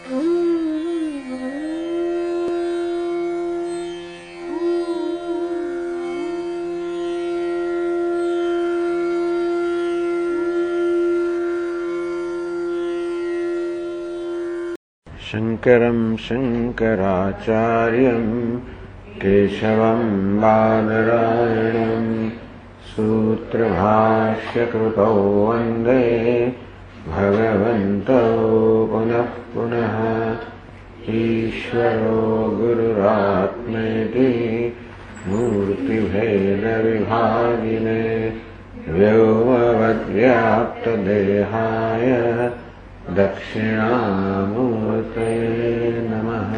शंकरं शंकराचार्यं केशवं बादरायणं सूत्रभाष्यकृतौ वन्दे भगवन्तौ पुनः पुनः। ईश्वरो गुरुरात्मेति मूर्तिभेदविभागिने व्योमवद्व्याप्तदेहाय दक्षिणामूर्ते नमः।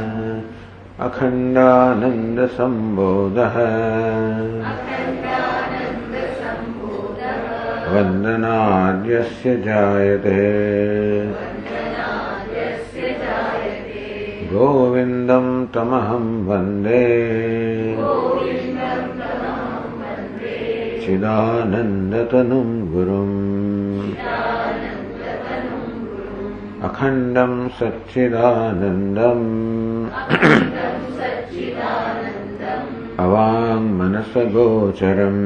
अखण्डानन्दसम्बोधः वन्दनाद्यस्य जायते गोविन्दं तमहं वन्दे चिदानन्दतनुं गुरुम्। अखण्डं सच्चिदानन्दम् अवाङ्मनसगोचरम्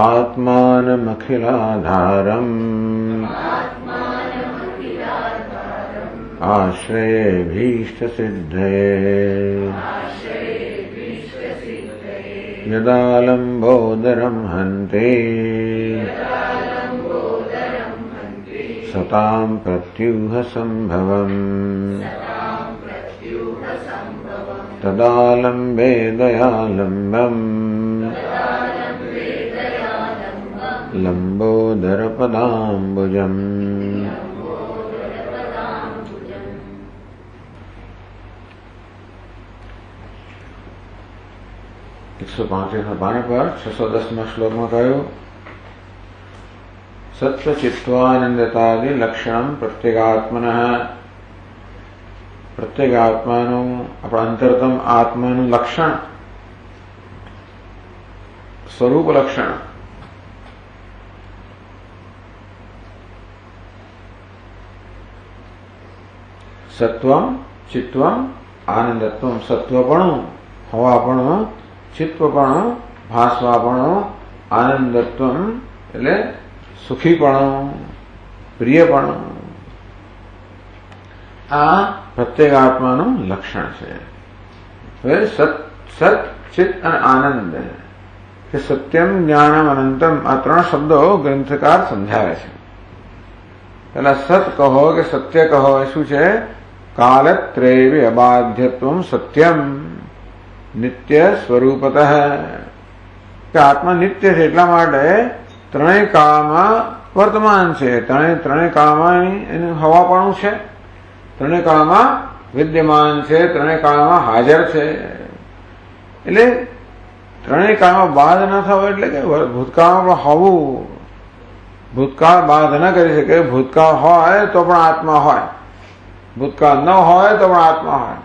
आत्मानमखिलाधारम् आश्रयेभीष्टसिद्धये यदा लम्बोदरं हन्ति सतां प्रत्यूह संभवम् तदा लम्बे दयालम्बम् लम्बोदरपदाम्बुजम्। 135 पाने पर 610 श्लोक में कहू सत्वचित्वानंदतादि लक्षण प्रत्येगात्मनः प्रत्येगात्माનું આપણા અંતરતમ આત્માનું લક્ષણ સ્વરૂપ લક્ષણ સત્વમ ચિત્વમ આનંદત્વમ સત્વપણું હવાપણું ચિત્વપણું ભાસવાપણું આનંદત્વમ એટલે સુખીપણું પ્રિયપણું આ પ્રત્યેગાત્માનું લક્ષણ છે। હવે સત ચિત અને આનંદ કે સત્યમ જ્ઞાનમ અનંતમ આ ત્રણ શબ્દો ગ્રંથકાર સમજાવે છે। પેલા સત કહો કે સત્ય કહો એ શું છે? કાલત્રયે અબાધ્યત્વમ સત્યમ નિત્ય સ્વરૂપતઃ કે આત્મા નિત્ય છે એટલા માટે ત્રણેય કાળમાં વર્તમાન છે। ત્રણેય કાળમાં એનું હવાપણું છે, ત્રણેય કાળમાં વિદ્યમાન છે, ત્રણેય કાળમાં હાજર છે। એટલે ત્રણેય કાળમાં બાદ ન થવો એટલે કે ભૂતકાળમાં પણ હોવું। ભૂતકાળ બાદ ન કરી શકે। ભૂતકાળ હોય તો પણ આત્મા હોય, ભૂતકાળ ન હોય તો પણ આત્મા હોય,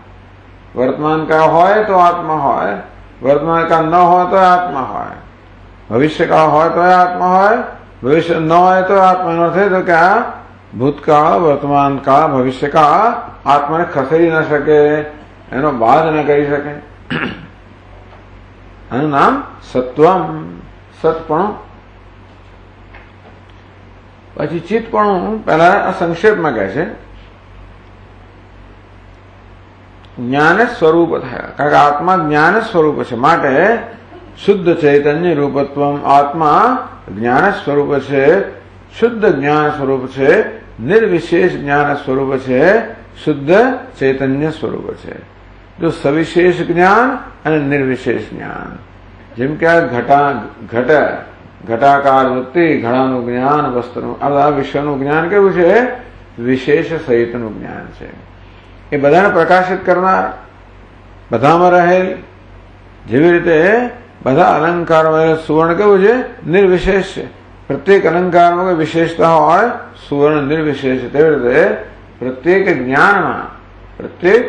વર્તમાન કાળ હોય તો આત્મા હોય, વર્તમાન કાળ ન હોય તો આત્મા હોય, ભવિષ્યકાળ હોય તો આત્મા હોય, ભવિષ્ય ન હોય તો આત્મા ન થાય। તો કે આ ભૂતકાળ વર્તમાન કાળ ભવિષ્યકાળ આત્માને ખસેડી ન શકે, એનો બાદ ન કરી શકે। આનું નામ સત્વમ સતપણું। પછી ચિત્તપણું પહેલા સંક્ષેપમાં કહે છે જ્ઞાન સ્વરૂપ થયા, કારણ કે આત્મા જ્ઞાન સ્વરૂપ છે માટે શુદ્ધ ચૈતન્ય રૂપત્વમ આત્મા જ્ઞાન સ્વરૂપ છે, શુદ્ધ જ્ઞાન સ્વરૂપ છે, નિર્વિશેષ જ્ઞાન સ્વરૂપ છે, શુદ્ધ ચૈતન્ય સ્વરૂપ છે। જો સવિશેષ જ્ઞાન અને નિર્વિશેષ જ્ઞાન, જેમ કે આ ઘટાકાર વૃત્તિ ઘડાનું જ્ઞાન વસ્તુનું આ વિશ્વનું જ્ઞાન કેવું છે? વિશેષ સહિતનું જ્ઞાન છે। એ બધાને પ્રકાશિત કરનાર, બધામાં રહેલ, જેવી રીતે બધા અલંકારમાં સુવર્ણ કેવું છે? નિર્વિશેષ છે। પ્રત્યેક અલંકારમાં કોઈ વિશેષતા હોય, સુવર્ણ નિર્વિશેષ છે। તેવી રીતે પ્રત્યેક જ્ઞાનમાં, પ્રત્યેક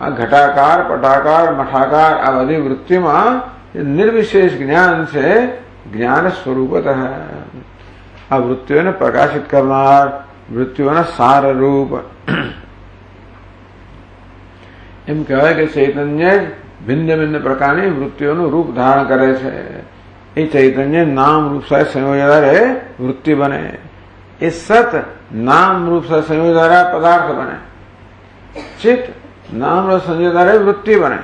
આ ઘટાકાર પટાકાર મઠાકાર આ બધી વૃત્તિમાં નિર્વિશેષ જ્ઞાન છે, જ્ઞાન સ્વરૂપતઃ આ વૃત્તિઓને પ્રકાશિત કરનાર, વૃત્તિઓના સાર રૂપ. એમ કહેવાય કે ચૈતન્ય જ ભિન્ન ભિન્ન પ્રકારની વૃત્તિઓનું રૂપ ધારણ કરે છે. એ ચૈતન્ય નામ રૂપ સાથે સંયોજારે વૃત્તિ બને. એ સત નામ રૂપ સાથે સંયોજારે પદાર્થ બને. ચિત્ત નામ રૂપ સંયોજારે વૃત્તિ બને.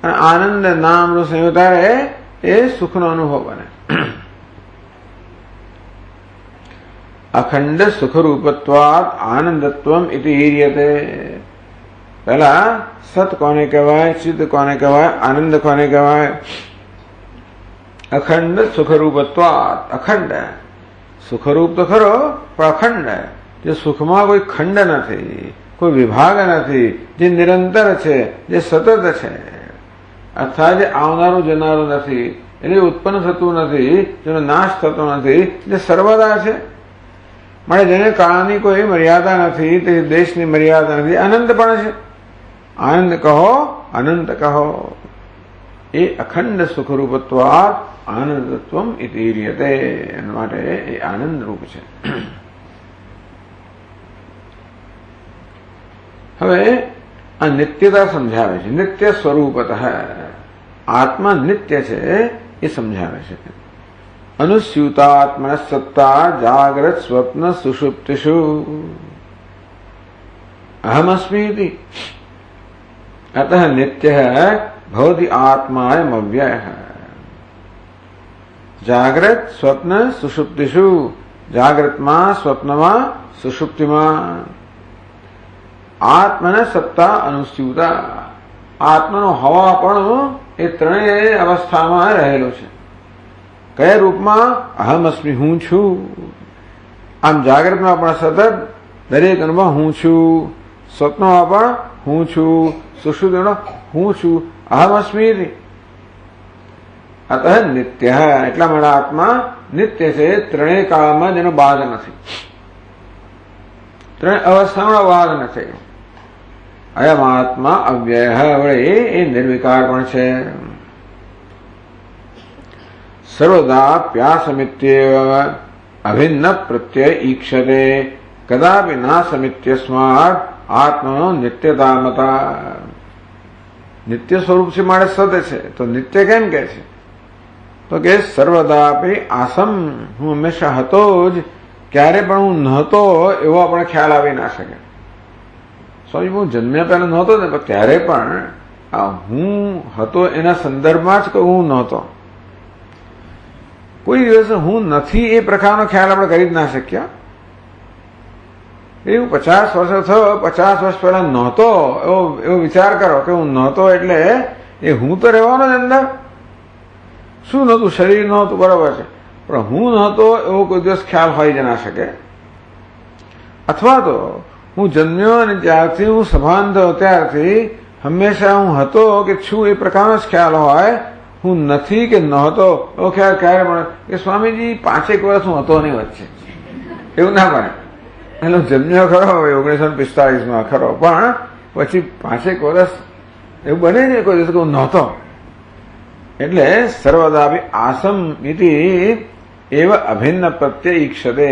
અને આનંદ નામ રૂપ સંયોજારે એ સુખનો અનુભવ બને. અખંડ સુખરૂપત્વાત આનંદત્વમ ઇતિ હીર્યતે. પહેલા સત કોને કહેવાય, ચિત્ત કોને કહેવાય, આનંદ કોને કહેવાય? અખંડ સુખરૂપત્વાત. અખંડ સુખરૂપ તો ખરો, પણ અખંડ, જે સુખમાં કોઈ ખંડ નથી, કોઈ વિભાગ નથી, જે નિરંતર છે, જે સતત છે, અર્થાત જે આવનારું જનારું નથી, એટલે ઉત્પન્ન થતું નથી, જેનો નાશ થતો નથી, જે સર્વદા છે. માટે જેને કાળની કોઈ મર્યાદા નથી, તે દેશની મર્યાદા નથી, અનંત પણ છે. આનંદ કહો, અનંત કહો. એ અખંડ સુખરૂપત્વાત આનંદત્વમ ઇતિ હીર્યતે. એના માટે એ આનંદ રૂપ છે. હવે આ નિત્યતા સમજાવે છે. નિત્ય સ્વરૂપતઃ આત્મા નિત્ય છે એ સમજાવે છે. અનુસ્યુતાત્મન સત્તા જાગ્રત સ્વપ્ન સુષુપ્તિષુ અહમસ્મીતિ અતઃ નિત્યઃ ભવતિ આત્માયમ અવ્યયઃ. જાગ્રત સ્વપ્ન સુષુપ્તિષુ. જાગ્રતમાં, સ્વપ્નમાં, સુષુપ્તિમાં. આત્મન સત્તા અનુસ્યુતા. આત્માનો હવા પણ એ ત્રણેય અવસ્થામાં રહેલો છે. કયા રૂપમાં? અહમસ્મી, હું છું. આમ જાગ્રતમાં પણ સતત દરેક અનુભવ હું છું, સ્વપ્નમાં પણ હું છું, સુષુપ્તિમાં હું છું. અહમસ્મી. અતઃ નિત્ય. એટલા માટે આત્મા નિત્ય છે. ત્રણેય કાળમાં જેનો બાદ નથી, ત્રણેય અવસ્થામાં બાદ નથી. અયમ આત્મા અવ્યય. વળે એ નિર્વિકાર પણ છે. સર્વદા પ્યાસમિત્યેવ અભિન્ન પ્રત્યય ઈક્ષતે કદાપि નાસમિત્યસ્માત આત્મનો નિત્યતામતા. નિત્ય સ્વરૂપ છે માટે સત છે, તો નિત્ય કેમ કે છે? તો કે સર્વદાપી આસમ, હું હંમેશા હતો જ, ક્યારે પણ હું નહોતો એવો આપણે ખ્યાલ આવી ના શકે. સ્વામી, હું જન્મ્યા પહેલા નહોતો ને, પણ ત્યારે પણ આ હું હતો એના સંદર્ભમાં જ કહું હું નહોતો. કોઈ દિવસ હું નથી એ પ્રકારનો ખ્યાલ આપણે કરી જ ના શક્યા. એવું 50 વર્ષ થયો, 50 વર્ષ પહેલા નહોતો એવો વિચાર કરો કે હું નહોતો, એટલે એ હું તો રહેવાનો જ અંદર. શું નહોતું? શરીર નહોતું, બરાબર છે, પણ હું નહોતો એવો કોઈ દિવસ ખ્યાલ હોય જ ના શકે. અથવા તો હું જન્મ્યો અને જ્યારથી હું સભાન થયો ત્યારથી હંમેશા હું હતો કે છું એ પ્રકારનો જ ખ્યાલ હોય. હું નથી કે નહોતો એવો ખ્યાલ ક્યારે મળે કે સ્વામીજી 5 વર્ષ હું હતો નહીં વચ્ચે, એવું ના બને. એનો જન્મ્યો ખરો 1945 ખરો, પણ પછી 5 વર્ષ એવું બને ને કોઈ દિવસ હું નહોતો. એટલે સર્વદા આસમ ઇતિ એવ અભિન્ન પ્રત્યય ઈક્ષતે.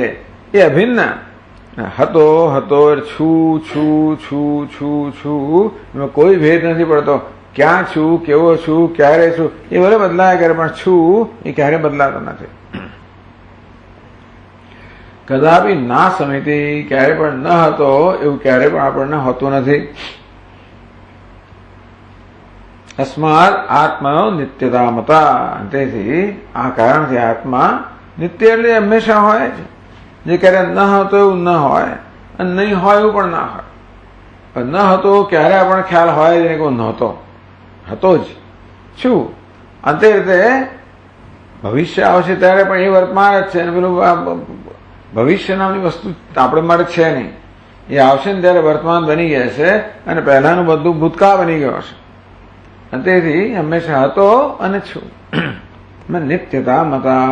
એ અભિન્ન હતો હતો, છું છું છું છું છું, એમાં કોઈ ભેદ નથી પડતો. ક્યાં છું, કેવો છું, ક્યારે છું, એ ભલે બદલાયા કરે, પણ છું એ ક્યારે બદલાતો નથી. કદાપી ના સમિતિ, ક્યારે પણ ન હતો એવું ક્યારે પણ આપણને હોતું નથી. અસ્માત આત્માનો નિત્યતામતા. તેથી આ કારણથી આત્મા નિત્ય એટલે હંમેશા હોય છે. જે ક્યારે ન હતો એવું ન હોય, અને નહીં હોય એવું પણ ના હોય. ન હતો ક્યારે આપણને ખ્યાલ હોય જ નહીં કે નહોતો, હતો જ છું. અંતે રીતે ભવિષ્ય આવશે ત્યારે પણ એ વર્તમાન જ છે. પેલું ભવિષ્ય નામની વસ્તુ આપણે માટે છે નહીં. એ આવશે ને ત્યારે વર્તમાન બની ગયા છે, અને પહેલાનું બધું ભૂતકાળ બની ગયો છે. અને તેથી હંમેશા હતો અને છું. નિત્યતા મતા.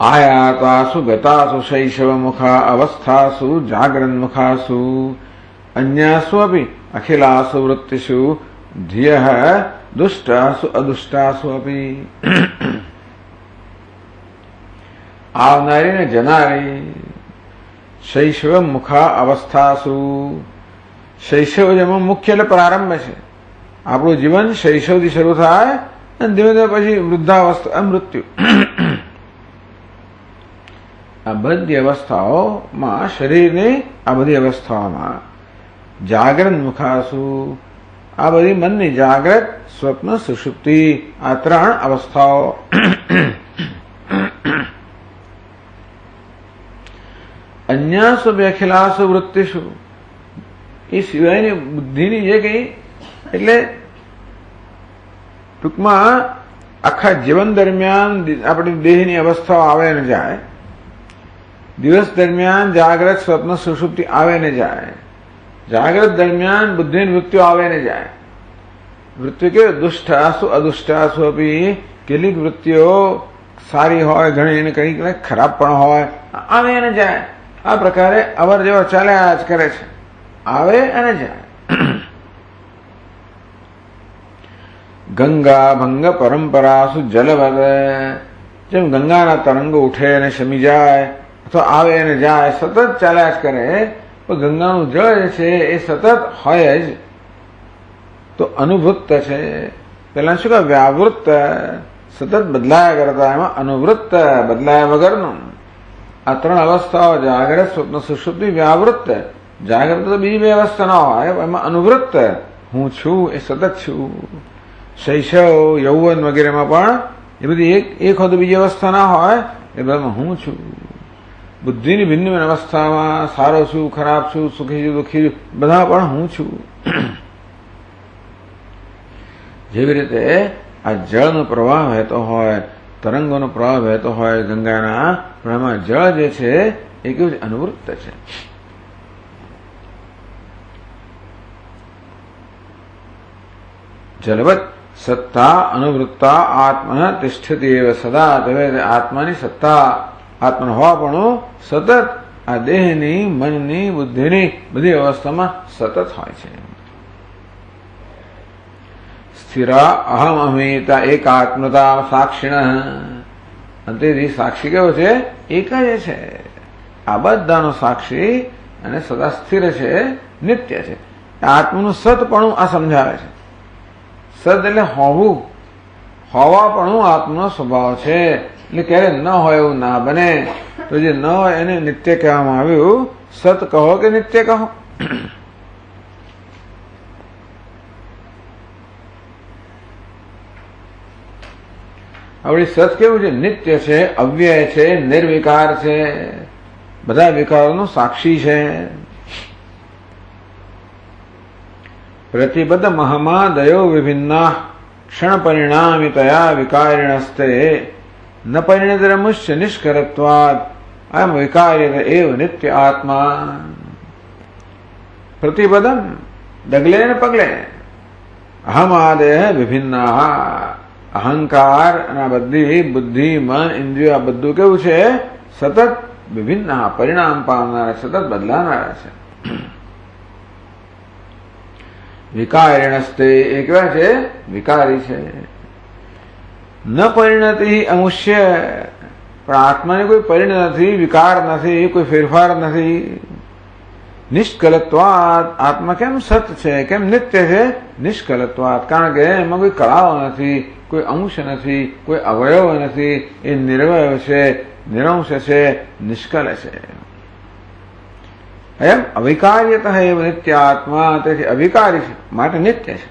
આયાતાસુ ગતાસુ શૈશવ મુખા અવસ્થાસુ જાગ્રન મુખાસુ અન્યાસુ અપી અખિલાસુ વૃત્તિષુ ધિયઃ દુષ્ટાસુ અદુષ્ટાસુ અપી. આવનારી ને જનારી. શૈશવ મુખા અવસ્થાસુ. શૈશવ જેમાં મુખ્ય એટલે પ્રારંભ છે. આપણું જીવન શૈશવથી શરૂ થાય અને ધીમે ધીમે પછી વૃદ્ધાવસ્થા, મૃત્યુ. આ બધી અવસ્થાઓમાં, શરીરની આ બધી અવસ્થાઓમાં જાગ્રત મુખાસુ, આ બધી મનની જાગ્રત, સ્વપ્ન, સુષુપ્તિ, આ 3 અવસ્થાઓ. અન્યાસુ વ્યાખિલાસુ વૃત્તિશુ, એ સિવાયની બુદ્ધિની જે કઈ, એટલે ટૂંકમાં આખા જીવન દરમિયાન આપણી દેહની અવસ્થાઓ આવે ને જાય. દિવસ દરમિયાન જાગ્રત, સ્વપ્ન, સુષુપ્તિ આવે ને જાય. જાગ્રત દરમિયાન બુદ્ધિની વૃત્તિઓ આવે ને જાય. વૃત્તિ કે દુષ્ટાસુ અદુષ્ટાસુ અપી, કેટલીક વૃત્તિઓ સારી હોય, ઘણી એને કંઈક ખરાબ પણ હોય, આવે અને જાય. આ પ્રકારે અવર જવર ચાલ્યા જ કરે છે, આવે અને જાય. ગંગા ભંગ પરંપરાસુ જલવદ, જેમ ગંગાના તરંગો ઉઠે અને શમી જાય અથવા આવે અને જાય, સતત ચાલ્યા જ કરે. પણ ગંગાનું જળ જે છે એ સતત હોય જ, તો અનુવૃત્ત છે. પેલા શું કહે, વ્યાવૃત્ત, સતત બદલાયા કરતા, એમાં અનુવૃત્ત, બદલાયા વગરનું. આ 3 અવસ્થાઓ, જાગ્રત, સ્વપ્ન, સુષુપ્તિ, વ્યાવૃત્ત. જાગ્રત તો બીજી 2 અવસ્થા ના હોય, એમાં અનુવૃત્ત, હું છું એ સતત છું. શૈશવ, યૌવન વગેરેમાં પણ એ બધી એક હોય તો બીજી અવસ્થા ના હોય, એ બધામાં હું છું. બુદ્ધિની ભિન્ન ભિન્ન અવસ્થામાં સારો છું, ખરાબ છું, સુખી છું, દુઃખી છું, બધા પણ હું છું. જેવી રીતે આ જળનો પ્રવાહ વહેતો હોય, તરંગોનો પ્રવાહ વહેતો હોય ગંગાના, પણ એમાં જળ જે છે એ કેવું છે, અનુવૃત્ત છે. જલવત સત્તા અનુવૃત્તા આત્મા તિષ્ઠતિ એવ સદા. તમે આત્માની સત્તા, આત્મા હોવાપણું સતત આ દેહની, મનની, બુદ્ધિની બધી અવસ્થામાં સતત હોય છે. સ્થિરા અહમ અમિતા એકાત્મતા સાક્ષિણ. અંતેથી સાક્ષી કેવો છે, એક જ છે. આ બધાનો સાક્ષી અને સદા સ્થિર છે, નિત્ય છે. આત્માનું સતપણું આ સમજાવે છે. સદ એટલે હોવું, હોવાપણું આત્માનો સ્વભાવ છે. એટલે ક્યારે ન હોય એવું ના બને. તો જે ન હોય એને નિત્ય કહેવામાં આવ્યું. સત કહો કે નિત્ય કહો. આપણી સત કેવું છે, નિત્ય છે, અવ્યય છે, નિર્વિકાર છે, બધા વિકારોનો સાક્ષી છે. પ્રતિબદ્ધ મહામાદયો વિભિન્ના ક્ષણ પરિણામિતયા વિકારિણસ્તે ન પરિણતરમુષ્ય નિષ્કરત્વાદ અયમ વિકાર્યત એવ નિત્ય આત્મા. પ્રતિપદમ, ડગલે ને પગલે. અહમાદય વિભિન્ના, અહંકાર અને બધી બુદ્ધિ, મન, ઇન્દ્રિયો, આ બધું કેવું છે, સતત વિભિન્ન, પરિણામ પામનારા, સતત બદલાનારા છે. વિકારિણસ્તે એ કેવા છે, વિકારી છે. ન પરિણતિ અમુષ્ય, પણ આત્માની કોઈ પરિણત નથી, વિકાર નથી, કોઈ ફેરફાર નથી. નિષ્કલત્વાદ, આત્મા કેમ સત છે, કેમ નિત્ય છે, નિષ્કલત્વાદ, કારણ કે એમાં કોઈ કળાઓ નથી, કોઈ અંશ નથી, કોઈ અવયવ નથી, એ નિર્વય છે, નિરંશ છે, નિષ્કલ છે. એમ અવિકાર્યત એવ નિત્ય આત્મા, તેથી અવિકારી છે, માટે નિત્ય છે.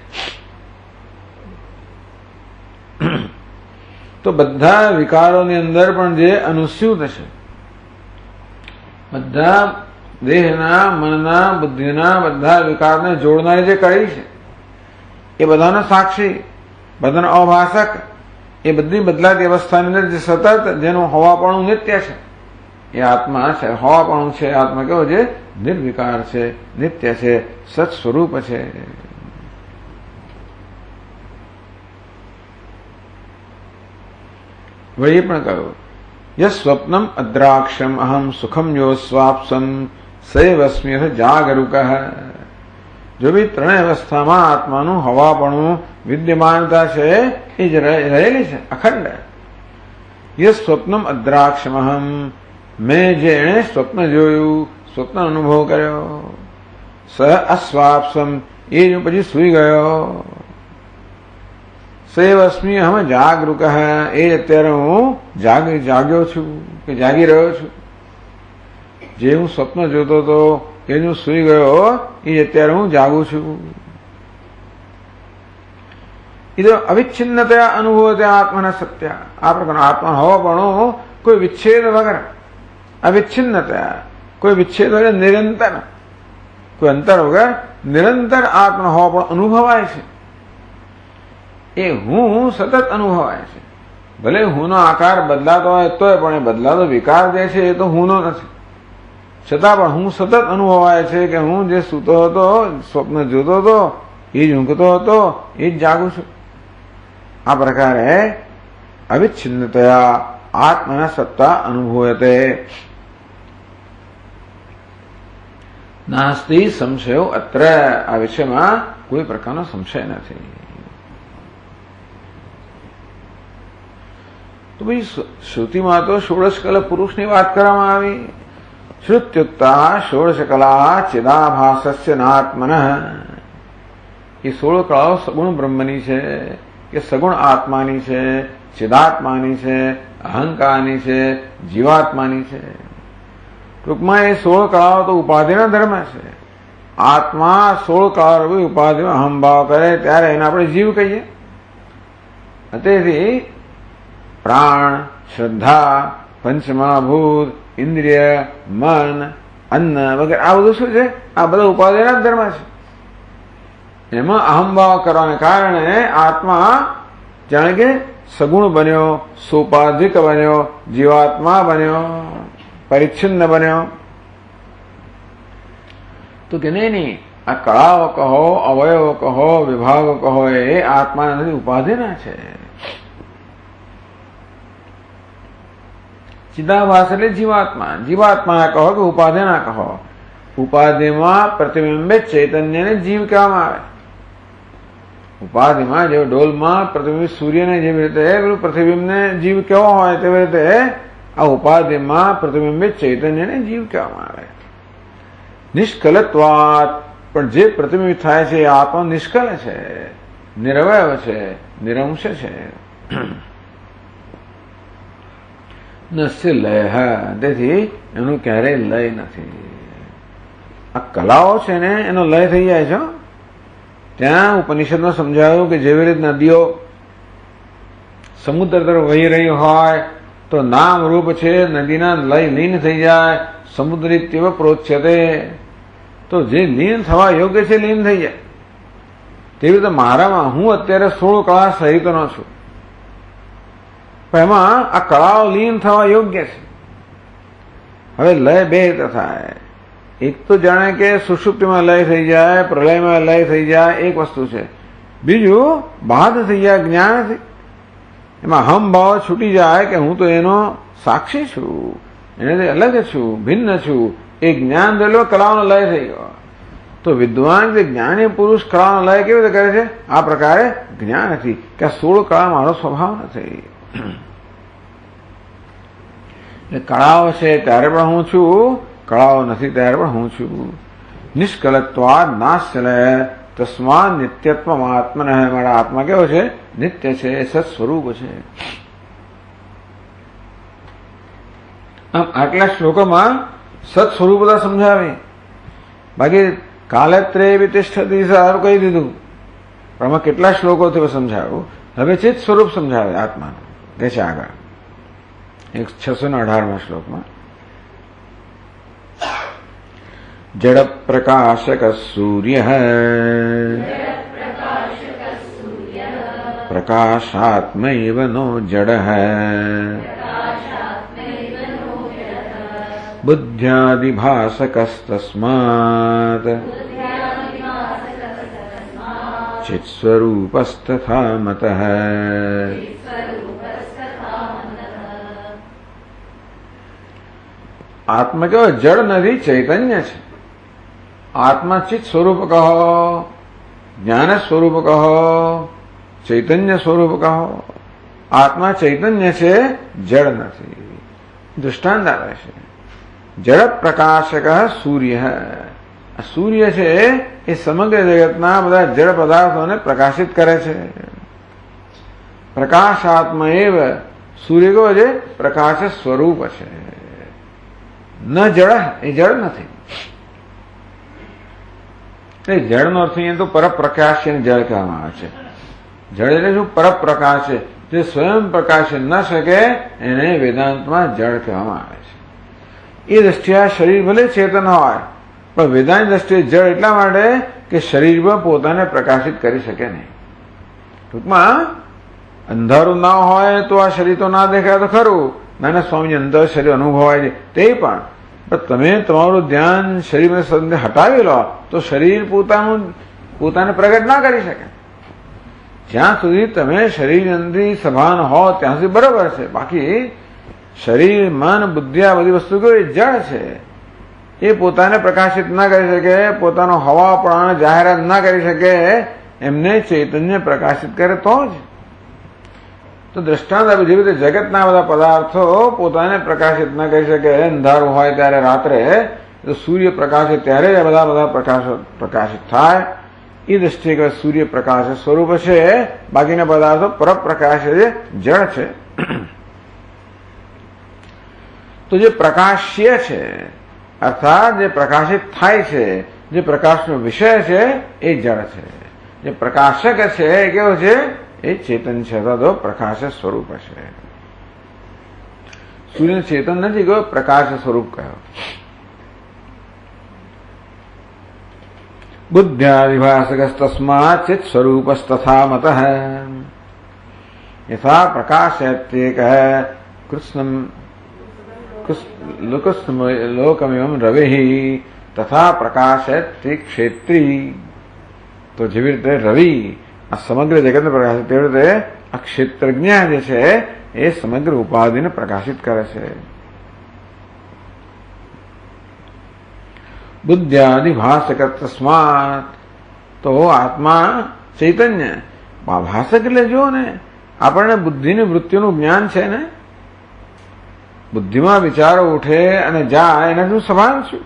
તો બધા વિકારોની અંદર પણ જે અનુસ્યુત છે, બધા દેહના, મનના, બુદ્ધિના બધા વિકારને જોડનારી જે કડી છે, એ બધાનો સાક્ષી, બધાનો અભાષક, એ બધી બદલાતી અવસ્થાની અંદર જે સતત જેનું હોવાપણું નિત્ય છે, એ આત્મા છે. હોવાપણું છે, આત્મા કેવો છે, નિર્વિકાર છે, નિત્ય છે, સત સ્વરૂપ છે. વળી પણ કહ્યું, યસ સ્વપ્નમ અદ્રાક્ષમ અહમ સુખમ યો સ્વાપ્સમ સૈવસ્મ્ય જાગરૂક. જો બી 3 અવસ્થામાં આત્માનું હવાપણું, વિદ્યમાનતા છે, એ જ રહેલી છે, અખંડ. યસ સ્વપ્નમ અદ્રાક્ષમહમ, મેં જેણે સ્વપ્ન જોયું, સ્વપ્ન અનુભવ કર્યો, સ અસ્વાપ્સમ, એ જો પછી સુઈ ગયો, સેવસ્મી હમ જાગૃક, એ અત્યારે હું જાગ્યો છું કે જાગી રહ્યો છું. જે હું સ્વપ્ન જોતો હતો એ હું સુઈ ગયો, એ અત્યારે હું જાગું છું. એ તો અવિચ્છિન્નતા અનુભવતે આત્માના સત્ય, આ પ્રકારનો આત્મા હોવાપણું કોઈ વિચ્છેદ વગર, અવિચ્છિન્નતા, કોઈ વિચ્છેદ વગર નિરંતર, કોઈ અંતર વગર નિરંતર આત્મા હોવાપણું અનુભવાય છે. એ હું સતત અનુભવાય છે. ભલે હુંનો આકાર બદલાતો હોય તોય પણ એ બદલાતો વિકાર જે છે એ તો હુંનો નથી, છતાં પણ હું સતત અનુભવાય છે કે હું જે સૂતો હતો, સ્વપ્ન જોતો હતો, એ જ ઊંઘતો હતો, એ જ જાગું છું. આ પ્રકારે અવિચ્છિન્નતયા આત્મના સત્તા અનુભૂયતે. નાસ્તિ સંશયો અત્ર, આ વિષયમાં કોઈ પ્રકારનો સંશય નથી. તો ભાઈ શ્રુતિમાં તો ષોડશકલ પુરુષની વાત કરવામાં આવી. શ્રુત્યુક્તા ષોડશકલા ચિદાભાસસ્ય નાત્મનઃ, એ 16 કળાઓ સગુણ બ્રહ્મની છે કે સગુણ આત્માની છે, ચિદાત્માની છે, અહંકારની છે, જીવાત્માની છે. ટૂંકમાં એ 16 કળાઓ તો ઉપાધિના ધર્મ છે. આત્મા 16 કળાઓ ઉપાધિમાં અહંભાવ કરે ત્યારે એને આપણે જીવ કહીએ. તેથી પ્રાણ, શ્રદ્ધા, પંચમહાભૂત, ઇન્દ્રિય, મન, અન્ન વગેરે આ બધું શું છે? આ બધા ઉપાધિના જ ધર્મ છે. એમાં અહંભાવ કરવાને કારણે આત્મા જાણે કે સગુણ બન્યો, સોપાધિક બન્યો, જીવાત્મા બન્યો, પરિચ્છિન્ન બન્યો. તો કે નહીં, આ કળાઓ કહો, અવયવો કહો, વિભાગો કહો, એ આત્મા નથી, ઉપાધિના છે. ચિદાભાસ એટલે જીવાત્મા, જીવાત્મા કહો કે ઉપાધિના કહો. ઉપાધિમાં પ્રતિબિંબિત ચૈતન્યને જીવ કહેવામાં આવે. ઉપાધિમાં જેવો ડોલમાં પ્રતિબિંબિત સૂર્યને જેવી રીતે પ્રતિબિંબને જીવ કેવો હોય તેવી રીતે આ ઉપાધિમાં પ્રતિબિંબિત ચૈતન્યને જીવ કહેવામાં આવે. નિષ્કલત્વાત, પણ જે પ્રતિબિંબિત થાય છે એ આત્મા નિષ્કલ છે, નિરવય છે, નિરંશ છે. નસ્ય લય, તેથી એનું ક્યારેય લય નથી. આ કલાઓ છે ને એનો લય થઈ જાય છે. ત્યાં ઉપનિષદમાં સમજાવ્યું કે જેવી રીતે નદીઓ સમુદ્ર તરફ વહી રહી હોય તો નામ રૂપ છે નદીના લય લીન થઈ જાય, સમુદ્રી તેવ પ્રોચ્યતે, તો જે લીન થવા યોગ્ય છે લીન થઈ જાય. તેવી રીતે મારામાં હું અત્યારે 16 કળા સહિતનો છું, પણ એમાં આ કળાઓ લીન થવા યોગ્ય છે. હવે લય બે રીતે થાય. એક તો જાણે કે સુષુપ્તિમાં લય થઈ જાય, પ્રલયમાં લય થઈ જાય, એક વસ્તુ છે. બીજું બાદ થઈ જાય જ્ઞાનથી, એમાં હમ ભાવ છૂટી જાય કે હું તો એનો સાક્ષી છું, એનાથી અલગ છું, ભિન્ન છું. એ જ્ઞાન થયેલો કળાઓનો લય થઈ ગયો. તો વિદ્વાન જે જ્ઞાની પુરુષ કળાનો લય કેવી રીતે કરે છે? આ પ્રકારે જ્ઞાન નથી કે આ 16 કળા મારો સ્વભાવ નથી. કળાઓ છે ત્યારે પણ હું છું, કળાઓ નથી ત્યારે પણ હું છું. નિષ્કલત્વાદ નાશ્યલય તસ્માત નિત્યત્વ આત્મન, મારા આત્મા કેવો છે? નિત્ય છે, સત સ્વરૂપ છે. આમ આટલા શ્લોકોમાં સત સ્વરૂપતા સમજાવી. બાકી કાલત્રે તિષ્ઠતિ સારું કહી દીધું, પણ આમાં કેટલા શ્લોકોથી સમજાવ્યું. હવે ચિત્ત સ્વરૂપ સમજાવે આત્માનું, કે છે આગળ 618માં શ્લોકમાં. જડ પ્રકાશક સૂર્ય પ્રકાશાત્મૈવ નો જડ બુદ્ધ્યાદિભાસકસ્તસ્માત ચિત્સ્વરૂપસ્તથા મતઃ. આત્મા કેવો? જડ નથી, ચૈતન્ય છે. આત્મા ચિત્ત સ્વરૂપ કહો, જ્ઞાન સ્વરૂપ કહો, ચૈતન્ય સ્વરૂપ કહો. આત્મા ચૈતન્ય છે, જળ નથી. દૃષ્ટાંત આવે છે, જળ પ્રકાશક સૂર્ય. સૂર્ય છે એ સમગ્ર જગતના બધા જળ પદાર્થોને પ્રકાશિત કરે છે. પ્રકાશાત્મા એવ સૂર્ય કહો છે પ્રકાશ સ્વરૂપ છે. ન જળ એ જળ નથી. જળનો અર્થ અહીંયા તો પરપ્રકાશ જળ કહેવામાં આવે છે. જળ એટલે શું? પરપ્રકાશ છે, જે સ્વયં પ્રકાશી ન શકે એને વેદાંતમાં જળ કહેવામાં આવે છે. એ દ્રષ્ટિએ શરીર ભલે ચેતન હોય, પણ વેદાંત દ્રષ્ટિએ જળ એટલા માટે કે શરીરમાં પોતાને પ્રકાશિત કરી શકે નહીં. ટૂંકમાં અંધારું ના હોય તો આ શરીર તો ના દેખાય તો ખરું, નાના સ્વામી અંદર શરીર અનુભવાય છે તે પણ તમે તમારું ધ્યાન શરીર હટાવી લો તો શરીર પોતાને પ્રગટ ના કરી શકે. જ્યાં સુધી તમે શરીર અંદરી સભાન હો ત્યાં સુધી બરોબર છે. બાકી શરીર, મન, બુદ્ધિ આ બધી વસ્તુ કેવી જળ છે, એ પોતાને પ્રકાશિત ના કરી શકે, પોતાનો હવા પણ જાહેરાત ના કરી શકે. એમને ચૈતન્ય પ્રકાશિત કરે તો જ. તો દ્રષ્ટાંત આપે જેવી રીતે જગતના બધા પદાર્થો પોતાને પ્રકાશિત ના કરી શકે, અંધારું હોય ત્યારે રાત્રે તો સૂર્ય પ્રકાશે ત્યારે જ બધા પ્રકાશિત થાય. એ દ્રષ્ટિએ સૂર્ય પ્રકાશ સ્વરૂપ છે, બાકીના પદાર્થો પરપ્રકાશ છે, જળ છે. તો જે પ્રકાશ્ય છે અર્થાત જે પ્રકાશિત થાય છે, જે પ્રકાશનો વિષય છે એ જળ છે. જે પ્રકાશક છે એ કેવો છે? એ ચેતન છે, અથવા તો પ્રકાશ સ્વરૂપ છે. સૂર્ય ચેતન નથી કહ્યું, પ્રકાશ સ્વરૂપ કહ્યો. બુદ્ધ્યાદિભાસકસ્તસ્માत् ચિત સ્વરૂપસ્તથા મતઃ યથા પ્રકાશયત્યેક કૃષ્ણમ લોકમિમં રવિઃ તથા પ્રકાશયત્યેક ક્ષેત્રી. તો જેવી રીતે રવિ આ સમગ્ર જગતને પ્રકાશિત, તેવી રીતે આ ક્ષેત્રજ્ઞ જે છે એ સમગ્ર ઉપાધિને પ્રકાશિત કરે છે. બુદ્ધ્યાદિ ભાષક તસ્માત. તો આત્મા ચૈતન્ય ભાષક એટલે જો ને આપણને બુદ્ધિની વૃત્તિનું જ્ઞાન છે ને, બુદ્ધિમાં વિચારો ઉઠે અને જાય એનાથી સભાન છું.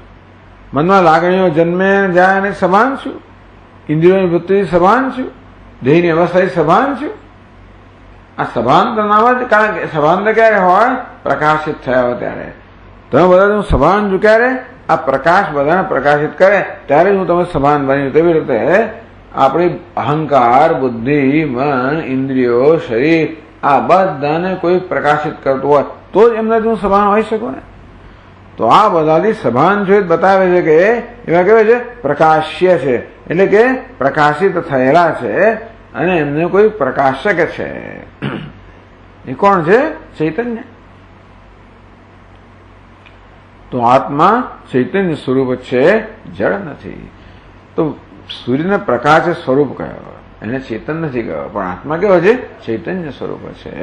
મનમાં લાગણીઓ જન્મે જાય એને સભાન છું. ઇન્દ્રિયોની વૃત્તિ સભાન છું. દેહની અવસ્થા સભાન છું. આ સભાનતા નામ જ, કારણ કે સભાનતા ક્યારે હોય? પ્રકાશિત થયા હોય ત્યારે. તમે બધા હું સભાન છું ક્યારે? આ પ્રકાશ બધાને પ્રકાશિત કરે ત્યારે હું તમે સભાન બન્યું. તેવી રીતે આપણી અહંકાર, બુદ્ધિ, મન, ઇન્દ્રિયો, શરીર આ બધાને કોઈ પ્રકાશિત કરતું હોય તો જ એમનાથી હું સભાન હોઈ શકું ને. તો આ બધાથી સભાન છે બતાવે છે કે એવા કહેવાય છે પ્રકાશ્ય છે, એટલે કે પ્રકાશિત થયેલા છે અને એમને કોઈ પ્રકાશક છે. એ કોણ છે? ચૈતન્ય. તો આત્મા ચૈતન્ય સ્વરૂપ છે, જળ નથી. તો સૂર્યને પ્રકાશ સ્વરૂપ કહ્યો, એને ચેતન નથી કહ્યો, પણ આત્મા કેવો છે? ચૈતન્ય સ્વરૂપ છે,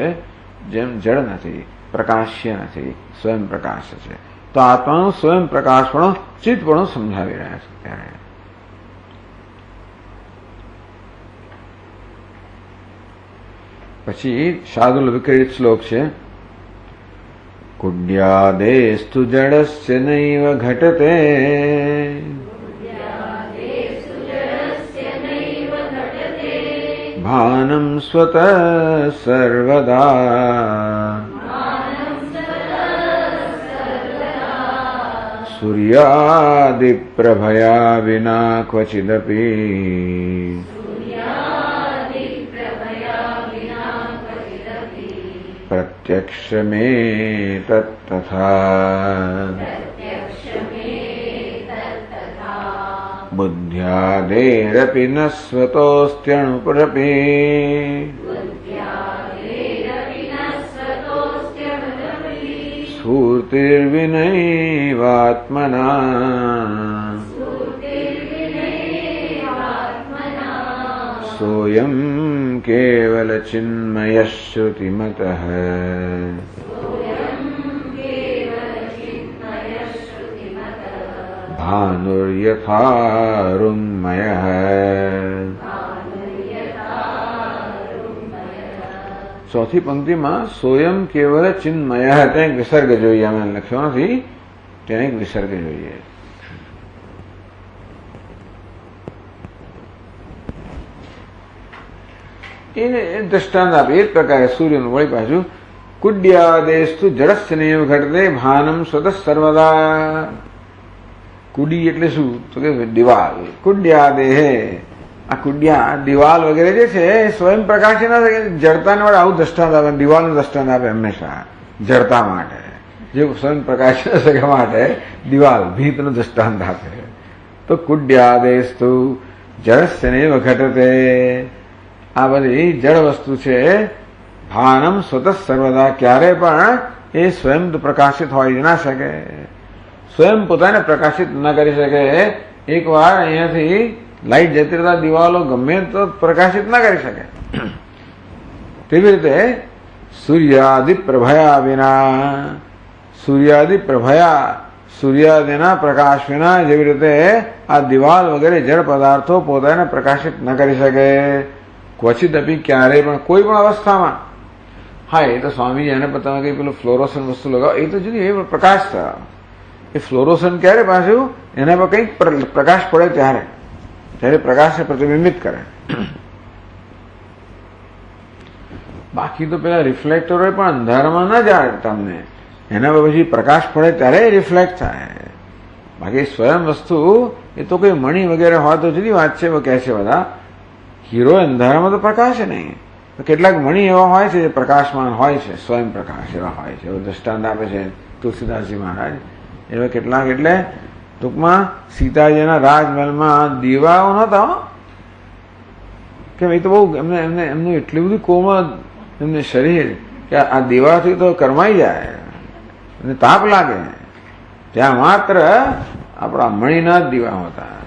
જેમ જળ નથી, પ્રકાશ્ય નથી, સ્વયં પ્રકાશ છે. તો આત્માનું સ્વયં પ્રકાશ પણ ચિત્ત પણ સમજાવી રહ્યા છે. ત્યારે પછી શાર્દૂલ વિક્રીડિત શ્લોક છે. કુડ્યાદેસ્તુ જડસ્ય નૈવ ઘટતે ભાનમ સ્વતઃ સર્વદા સૂર્યાદિપ્રભયા વિના ક્વચિદપી પ્રત્યક્ષમે તત્તથા બુદ્ધ્યાદેરપી ન સ્વતોસ્ત્યણુપરપી સ્ફૂર્તિર્વિનૈવાત્મના સોયમ કેવલ ચિન્મય શ્રુતિમતઃ ભાનુર્યથારુન્મયઃ ચોથી પંક્તિમાં સોયમ કેવલ ચિન્મય ત્યાં એક વિસર્ગ જોઈએ, અમે લખ્યો નથી, ત્યાં એક વિસર્ગ જોઈએ. એને દ્રષ્ટાંત આપે એ જ પ્રકારે સૂર્યનું વળી પાછું કુડ્યાદેસ્તુ જડસ્યનેવ ઘટતે ભાનમ સ્વતઃ સર્વદા. કુડી એટલે શું તો કે દિવાલ. કુડ્યાદેહે, આ કુડ્યા દિવાલ વગેરે જે છે એ સ્વયં પ્રકાશી ના થાય. જડતાને વડે આવું દ્રષ્ટાંત આપે, દિવાલનું દ્રષ્ટાંત આપે હંમેશા જડતા માટે. જે સ્વયં પ્રકાશી ન શકે માટે દિવાલ ભીતનું દ્રષ્ટાંત આપે. તો કુડ્યાદેસ્તુ જડસ્યનેવ ઘટતે, આ બધી જળ વસ્તુ છે. ભાનમ સ્વતઃ સર્વદા, ક્યારે પણ એ સ્વયં પ્રકાશિત હોય ના શકે, સ્વયં પોતાને પ્રકાશિત ન કરી શકે. એકવાર અહીંયાથી લાઈટ જતી રહેતા દિવાલો ગમે તો પ્રકાશિત ના કરી શકે. તેવી રીતે સૂર્યાદિ પ્રભયા વિના, સૂર્યાદિ પ્રભયા, સૂર્યાદિના પ્રકાશ વિના જેવી રીતે આ દિવાલ વગેરે જળ પદાર્થો પોતાને પ્રકાશિત ન કરી શકે. ક્વચિત અપી, ક્યારે પણ કોઈ પણ અવસ્થામાં. હા, એ તો સ્વામી એને પતા કઈ પેલું ફ્લોરોસન વસ્તુ લગાવો એ તો જુદી, એ પ્રકાશ થાય. એ ફ્લોરોસન ક્યારે પાછું એના પર કંઈક પ્રકાશ પડે ત્યારે પ્રકાશને પ્રતિબિંબિત કરે. બાકી તો પેલા રિફ્લેક્ટરો પણ અંધારામાં ના જાય તમને, એના પર પછી પ્રકાશ પડે ત્યારે રિફ્લેક્ટ થાય. બાકી સ્વયં વસ્તુ એ તો કોઈ મણી વગેરે હોય તો જુદી વાત છે. કહે છે બધા હીરો અંધારામાં તો પ્રકાશ નહીં, કેટલાક મણી એવા હોય છે જે પ્રકાશમાન હોય છે, સ્વયં પ્રકાશ એવા હોય છે. એવો દ્રષ્ટાંત આપે છે તુલસીદાસજી મહારાજ. એવા કેટલાક, એટલે ટૂંકમાં સીતાજીના રાજમહેલમાં દીવાઓ નહોતા કે એ તો બહુ એમનું એટલું બધું કોમળ એમને શરીર કે આ દીવાથી તો કરમાઈ જાય અને તાપ લાગે. ત્યાં માત્ર આપણા મણીના જ દીવા હોતા.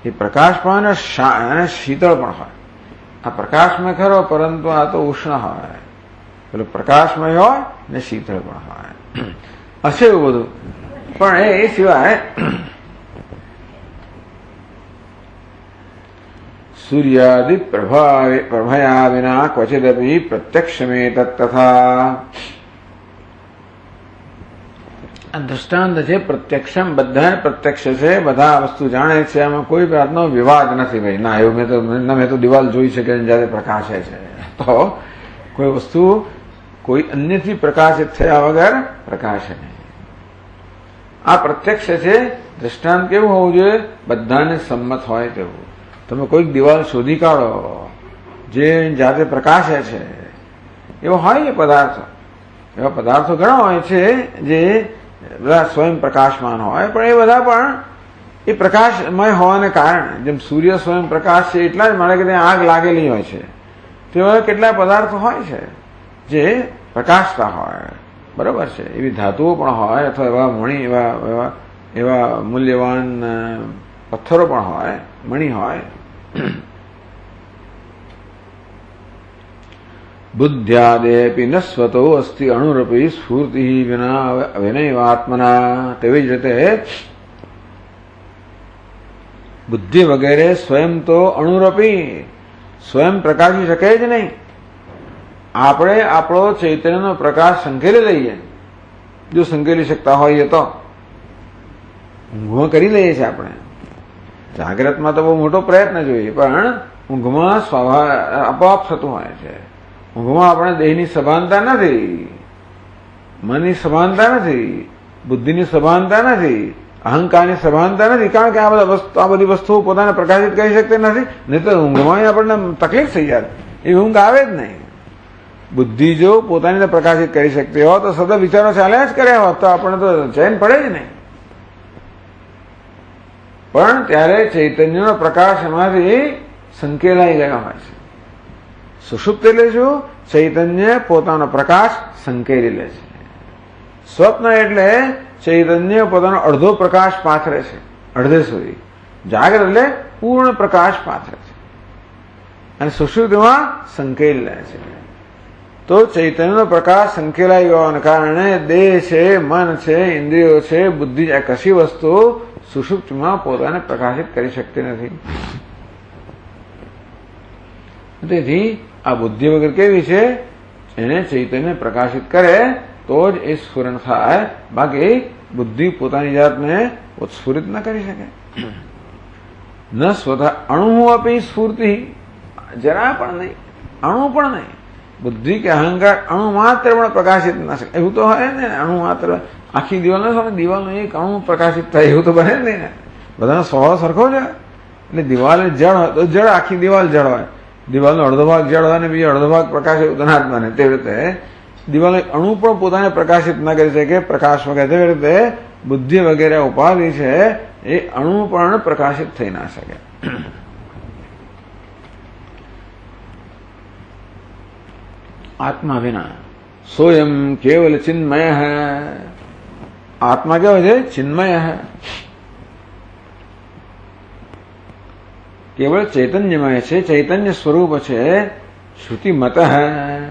એ પ્રકાશ પણ અને શીતળ પણ હોય. આ પ્રકાશમય ખરો, પરંતુ આ તો ઉષ્ણ હોય. પેલું પ્રકાશમય હોય ને શીતળ પણ હોય. હશે એવું બધું. પણ એ સિવાય સૂર્યાદિ પ્રભયા વિના ક્વચિદપી પ્રત્યક્ષમે તથા. આ દ્રષ્ટાંત છે પ્રત્યક્ષમ, બધાને પ્રત્યક્ષ છે, બધા વસ્તુ જાણે છે, આમાં કોઈ જાતનો વિવાદ નથી. ભાઈ ના, એવું મેં તો દિવાલ જોઈ શકે જયારે પ્રકાશે છે. તો કોઈ વસ્તુ કોઈ અન્યથી પ્રકાશિત થયા વગર પ્રકાશે નહીં. આ પ્રત્યક્ષ છે. દ્રષ્ટાંત કેવું હોવું જોઈએ? બધાને સંમત હોય તેવું. તમે કોઈક દિવાલ શોધી કાઢો જે જાતે પ્રકાશે છે, એવો હોય ને પદાર્થો. એવા પદાર્થો ઘણા હોય છે જે બધા સ્વયં પ્રકાશમાન હોય, પણ એ બધા પણ એ પ્રકાશમય હોવાને કારણે, જેમ સૂર્ય સ્વયં પ્રકાશ છે એટલા જ મળે કે ત્યાં આગ લાગેલી હોય છે, તેવા કેટલા પદાર્થો હોય છે જે પ્રકાશતા હોય. બરોબર છે. એવી ધાતુઓ પણ હોય, અથવા એવા મણી, એવા મૂલ્યવાન પથ્થરો પણ હોય, મણી હોય. બુદ્ધ્યાદેપી નસ્વતો અસ્તિ અણુરપી સ્ફૂર્તિ વિના વિનયવાત્મના. તેવી જ રીતે બુદ્ધિ વગેરે સ્વયં તો અણુરપી, સ્વયં પ્રકાશી શકે જ નહીં. આપણે આપણો ચૈતન્યનો પ્રકાશ સંકેલી લઈએ, જો સંકેલી શકતા હોઈએ તો. ઊંઘમાં કરી લઈએ છીએ આપણે, જાગ્રતમાં તો બહુ મોટો પ્રયત્ન જોઈએ, પણ ઊંઘમાં આપોઆપ થતું હોય છે. ઊંઘમાં આપણે દેહની સભાનતા નથી, મનની સભાનતા નથી, બુદ્ધિની સભાનતા નથી, અહંકારની સભાનતા નથી. કારણ કે આ બધી વસ્તુઓ પોતાને પ્રકાશિત કરી શકતી નથી. નહીં તો ઊંઘમાં આપણને તકલીફ થઈ જાય, એ ઊંઘ આવે જ નહીં. બુદ્ધિ જો પોતાની પ્રકાશિત કરી શકતી હોય તો સદા વિચારો ચાલ્યા જ કર્યા હોત તો આપણને તો ચેન પડે જ નહીં. પણ ત્યારે ચૈતન્યનો પ્રકાશ એમાંથી સંકેલાઈ ગયો હોય છે. સુષુપ્ત એટલે શું? ચૈતન્ય પોતાનો પ્રકાશ સંકેલી લે છે. સ્વપ્ન એટલે ચૈતન્ય પોતાનો અડધો પ્રકાશ પાથરે છે, અડધે સુધી. જાગ્રત એટલે પૂર્ણ પ્રકાશ પાથરે છે, અને સુષુપ્તિમાં સંકેલી લે છે. તો ચૈતન્યનો પ્રકાશ સંકેલાઈ ગવાને કારણે દેહ છે, મન છે, ઇન્દ્રિયો છે, બુદ્ધિ, આ કશી વસ્તુ સુષુપ્તિમાં પોતાને પ્રકાશિત કરી શકતી નથી. તેથી આ બુદ્ધિ વગર કેવી છે? એને ચૈતન્ય પ્રકાશિત કરે તો જ એ સ્ફુરણ થાય, બાકી બુદ્ધિ પોતાની જાતને ઉત્સ્ફુરિત ન કરી શકે. ન સ્વતઃ અણુ આપી સ્ફૂર્તિ, જરા પણ નહીં, અણુ પણ નહીં. બુદ્ધિ કે અહંકાર અણુ માત્ર પણ પ્રકાશિત ના શકે. એવું તો હોય ને, અણુ માત્ર આખી દિવાલનો એક અણુ પ્રકાશિત થાય એવું તો બને જ નહીં ને. બધાનો સ્વભાવ સરખો છે. એટલે દિવાલ જળ હોય તો જળ, આખી દિવાલ જળ હોય. દિવાલનો અડધો ભાગ જળ હોય ને બીજો અડધો ભાગ પ્રકાશ ઉદાહરણ. તેવી રીતે દિવાલનો અણુ પણ પોતાને પ્રકાશિત ન કરી શકે પ્રકાશ વગેરે. તેવી રીતે બુદ્ધિ વગેરે ઉપાધિ છે એ અણુ પણ પ્રકાશિત થઈ ના શકે. આત્મા વિના સોયમ કેવલ ચિન્મય હૈ. આત્મા કેવો છે? ચિન્મય હૈ, કેવળ ચૈતન્યમય છે, ચૈતન્ય સ્વરૂપ છે. શ્રુતિ મત હૈ.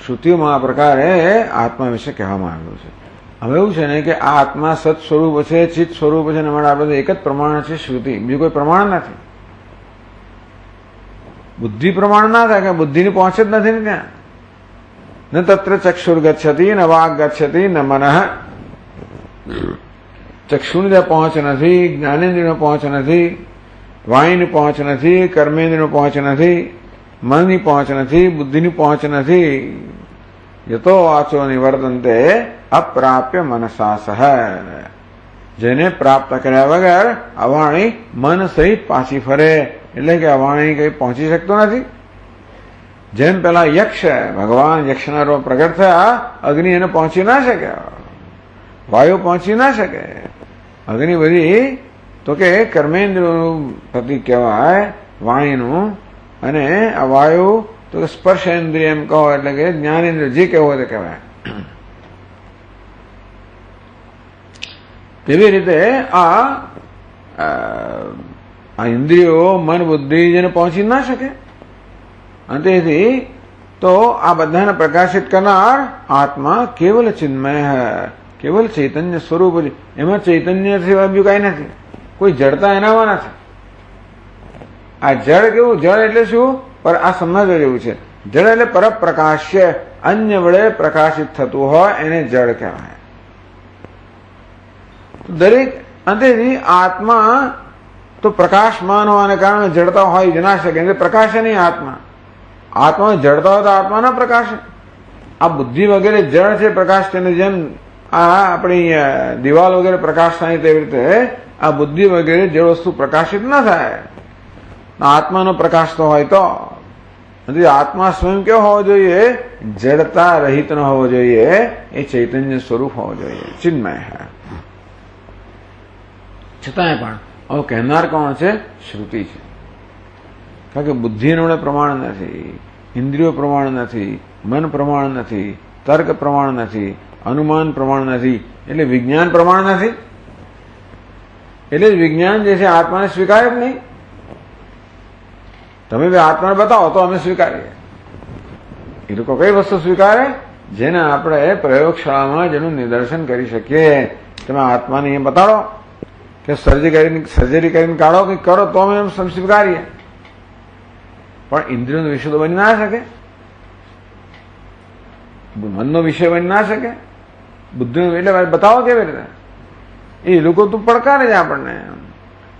શ્રુતિઓમાં આ પ્રકારે આત્મા વિશે કહેવામાં આવ્યું છે. હવે એવું છે ને કે આ આત્મા સત સ્વરૂપ છે, ચિત્ત સ્વરૂપ છે, અમારે આ બધું એક જ પ્રમાણ છે શ્રુતિ, બીજું કોઈ પ્રમાણ નથી. બુદ્ધિ પ્રમાણ ના થાય, કે બુદ્ધિની પહોંચ જ નથી ને ત્યાં. ન તત્ર ચક્ષુર ગચ્છતિ, ન વાગ ગચ્છતિ, ન મનઃ. ચક્ષુની ત્યાં પહોંચ નથી, જ્ઞાનેન્દ્રિયનો પહોંચ નથી, વાણીની પહોંચ નથી, કર્મેન્દ્રિયનો પહોંચ નથી, મનની પહોંચ નથી, બુદ્ધિની પહોંચ નથી. યતો વાચો નિવર્તન્તે અપ્રાપ્ય મનસા સહ. જેને પ્રાપ્ત કર્યા વગર અવાણી મન સહિત પાછી ફરે, એટલે કે અવાણી કઈ પહોંચી શકતો નથી. જેમ પેલા યક્ષ, ભગવાન યક્ષના રૂપ પ્રગટ થયા, અગ્નિ એને પહોંચી ના શકે, વાયુ પહોંચી ના શકે. અગ્નિ બધી તો કે કર્મેન્દ્રનું પ્રતિક કહેવાય વાણીનું, અને આ વાયુ તો સ્પર્શેન્દ્રિય એમ કહો, એટલે કે જ્ઞાનેન્દ્રિય, જે કહેવો તે કહેવાય. તેવી રીતે આ ઇન્દ્રિયો, મન, બુદ્ધિ જેને પહોંચી ના શકે. અને તેથી તો આ બધાને પ્રકાશિત કરનાર આત્મા કેવલ ચિન્મય હૈ, કેવલ ચૈતન્ય સ્વરૂપ છે. એમાં ચૈતન્ય સિવાય બીજું કઈ નથી, કોઈ જડતા એનામાં નથી. આ જળ કેવું? જળ એટલે શું? પર આ સમજવા જેવું છે. જળ એટલે પરપ્રકાશ્ય, અન્ય વડે પ્રકાશિત થતું હોય એને જળ કહેવાય. દરેક અંતેથી આત્મા તો પ્રકાશમાન હોવાને કારણે જડતા હોય જ ના શકે, એટલે પ્રકાશે નહીં આત્મા. આત્મા જડતા હોય તો આત્મા ના પ્રકાશે. આ બુદ્ધિ વગેરે જળ છે, પ્રકાશ છે. જેમ આ આપણી દિવાલ વગેરે પ્રકાશ થાય તેવી રીતે આ બુદ્ધિ વગેરે જે વસ્તુ પ્રકાશિત ના થાય. આત્માનો પ્રકાશ તો હોય તો. આત્મા સ્વયં કેવો હોવો જોઈએ? જડતા રહિત ન હોવો જોઈએ, એ ચૈતન્ય સ્વરૂપ હોવો જોઈએ, ચિન્મય. છતાંય પણ હવે કહેનાર કોણ છે? શ્રુતિ છે. કારણ કે બુદ્ધિનું પ્રમાણ નથી, ઇન્દ્રિયો પ્રમાણ નથી, મન પ્રમાણ નથી, તર્ક પ્રમાણ નથી, અનુમાન પ્રમાણ નથી, એટલે વિજ્ઞાન પ્રમાણ નથી. એટલે જ વિજ્ઞાન જે છે આત્માને સ્વીકારે જ નહીં. તમે બે આત્માને બતાવો તો અમે સ્વીકારીએ. એ લોકો કઈ વસ્તુ સ્વીકારે? જેને આપણે પ્રયોગશાળામાં જેનું નિદર્શન કરી શકીએ. તમે આત્માને એ બતાડો કે સર્જરી કરીને કાઢો કે કરો તો અમે સ્વીકારીએ. પણ ઇન્દ્રિયોનો વિષય તો બની ના શકે, મનનો વિષય બની ના શકે, બુદ્ધિનો. એટલે બતાવો કેવી રીતે? એ લોકો તો પડકારે છે આપણને.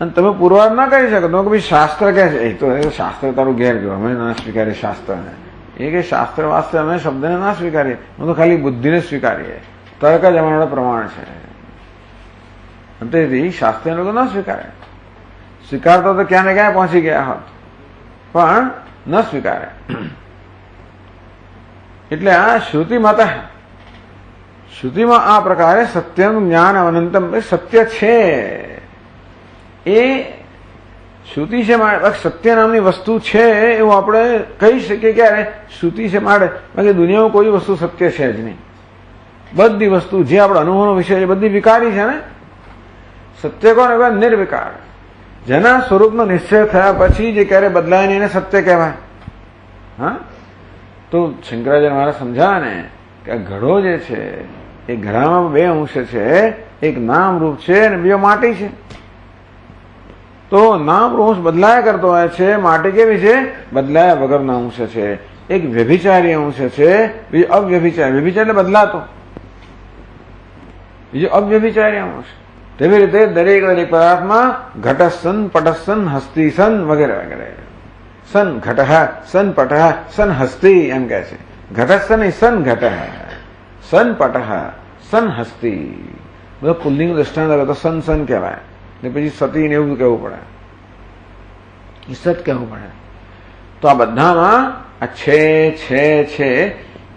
અને તમે પુરવાર ના કરી શકો. તમે ભાઈ શાસ્ત્ર કહે છે, એ તો શાસ્ત્ર તારું ઘેર ગયો, અમે ના સ્વીકારીએ શાસ્ત્રને. એ કે શાસ્ત્ર વાસ્તે અમે શબ્દને ના સ્વીકારીએ, હું તો ખાલી બુદ્ધિને સ્વીકારીએ. તર્ક જ અમારા પ્રમાણ છે. તેથી શાસ્ત્ર લોકો ના સ્વીકારે. સ્વીકારતા તો ક્યાં ને ક્યાં પહોંચી ગયા હોત, પણ ન સ્વીકારે. એટલે આ શ્રુતિ મત. શ્રુતિમાં આ પ્રકારે સત્યમ જ્ઞાન અનંતમ, સત્ય છે એ શ્રુતિ છે. સત્ય નામની વસ્તુ છે એવું આપણે કહી શકીએ. ક્યારે? શ્રુતિ છે માટે. બાકી દુનિયામાં કોઈ વસ્તુ સત્ય છે જ નહીં. બધી વસ્તુ જે આપણા અનુભવનો વિષય છે બધી વિકારી છે ને. સત્ય કોને કહેવાય? નિર્વિકાર. જેના સ્વરૂપનો નિશ્ચય થયા પછી જે ક્યારે બદલાય નહીં એને સત્ય કહેવાય. હા, તો શંકરાચાર્ય મહારાજ સમજાવે ને કે ઘડો જે છે એ ઘડામાં બે અંશ છે, એક નામ રૂપ છે અને બીજો માટી છે. તો નામ રૂપ બદલાયા કરતો હોય છે, માટી કેવી છે? બદલાયા વગરના અંશ છે. એક વ્યભિચારી અંશ છે, બીજો અવ્યભિચારી. વ્યભિચાર એટલે બદલાતો, બીજો અવ્યભિચારી અંશ. તેવી રીતે દરેક પદાર્થમાં ઘટસન, પટસન, હસ્તિસન વગેરે વગેરે. સન ઘટ, સન પટ, સન હસ્તી એમ કે છે. ઘટસન સન ઘટ, સન પટ, સન હસ્તી. બધો પુલ્લિંગ દ્રષ્ટાંત આવે તો સન સન કહેવાય, ને પછી સતી ને એવું કહેવું પડે, સત કહેવું પડે. તો આ બધામાં આ છે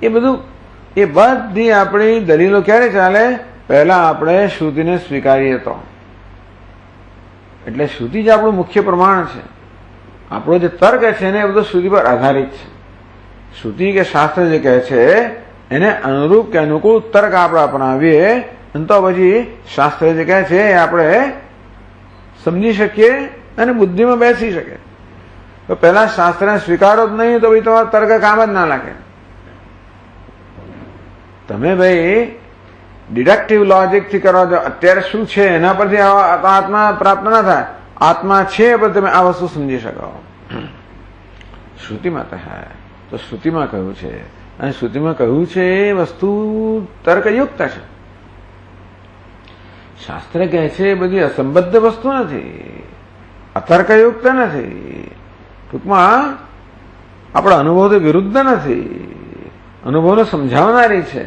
એ બધું, એ બધી આપણી દલીલો ક્યારે ચાલે? પહેલા આપણે શ્રુતિને સ્વીકારીએ તો. એટલે શ્રુતિ જ આપણું મુખ્ય પ્રમાણ છે. આપણો જે તર્ક છે ને એ બધો શ્રુતિ પર આધારિત છે. શ્રુતિ કે શાસ્ત્ર જે કહે છે એને અનુરૂપ કે અનુકૂળ તર્ક આપણે અપનાવીએ અને તો પછી શાસ્ત્ર જે કહે છે એ આપણે સમજી શકીએ અને બુદ્ધિમાં બેસી શકે. તો પહેલા શાસ્ત્રને સ્વીકારો જ નહીં તો ભાઈ તમારો તર્ક કામ જ ના લાગે. તમે ભાઈ ડિડક્ટિવ લોજિક થી કરવા દો, અત્યારે શું છે એના પરથી આત્મા પ્રાપ્ત ના થાય. આત્મા છે પણ તમે આ વસ્તુ સમજી શકો. શ્રુતિમાં તો શ્રુતિમાં કહ્યું છે, અને શ્રુતિમાં કહ્યું છે એ વસ્તુ તર્કયુક્ત છે. શાસ્ત્ર કહે છે એ બધી અસંબદ્ધ વસ્તુ નથી, અતર્કયુક્ત નથી. ટૂંકમાં આપણા અનુભવથી વિરુદ્ધ નથી, અનુભવને સમજાવનારી છે.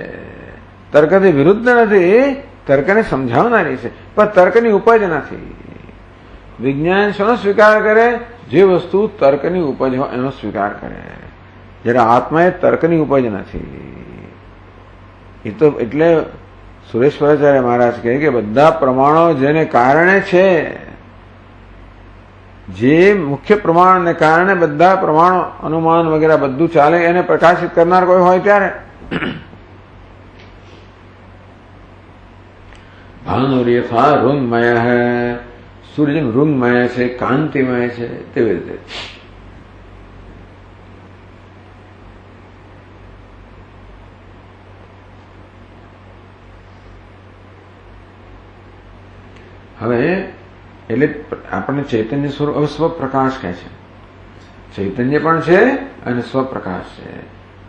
તર્કથી વિરુદ્ધ નથી, તર્કને સમજાવનારી છે, પણ તર્કની ઉપજ નથી. વિજ્ઞાન શેનો સ્વીકાર કરે? જે વસ્તુ તર્કની ઉપજ હોય એનો સ્વીકાર કરે. જ્યારે આત્મા એ તર્કની ઉપજ નથી. એ તો એટલે સુરેશ્વરાચાર્ય મહારાજ કહે કે બધા પ્રમાણો જેને કારણે છે, જે મુખ્ય પ્રમાણને કારણે બધા પ્રમાણો અનુમાન વગેરે બધું ચાલે, એને પ્રકાશિત કરનાર કોઈ હોય ત્યારે ભાનુર્યથા ઋંગમય, સૂર્ય ઋંગમય છે, કાંતિમય છે, તેવી રીતે હવે એટલે આપણને ચૈતન્ય સ્વરૂપ, હવે સ્વપ્રકાશ કહે છે. ચૈતન્ય પણ છે અને સ્વપ્રકાશ છે.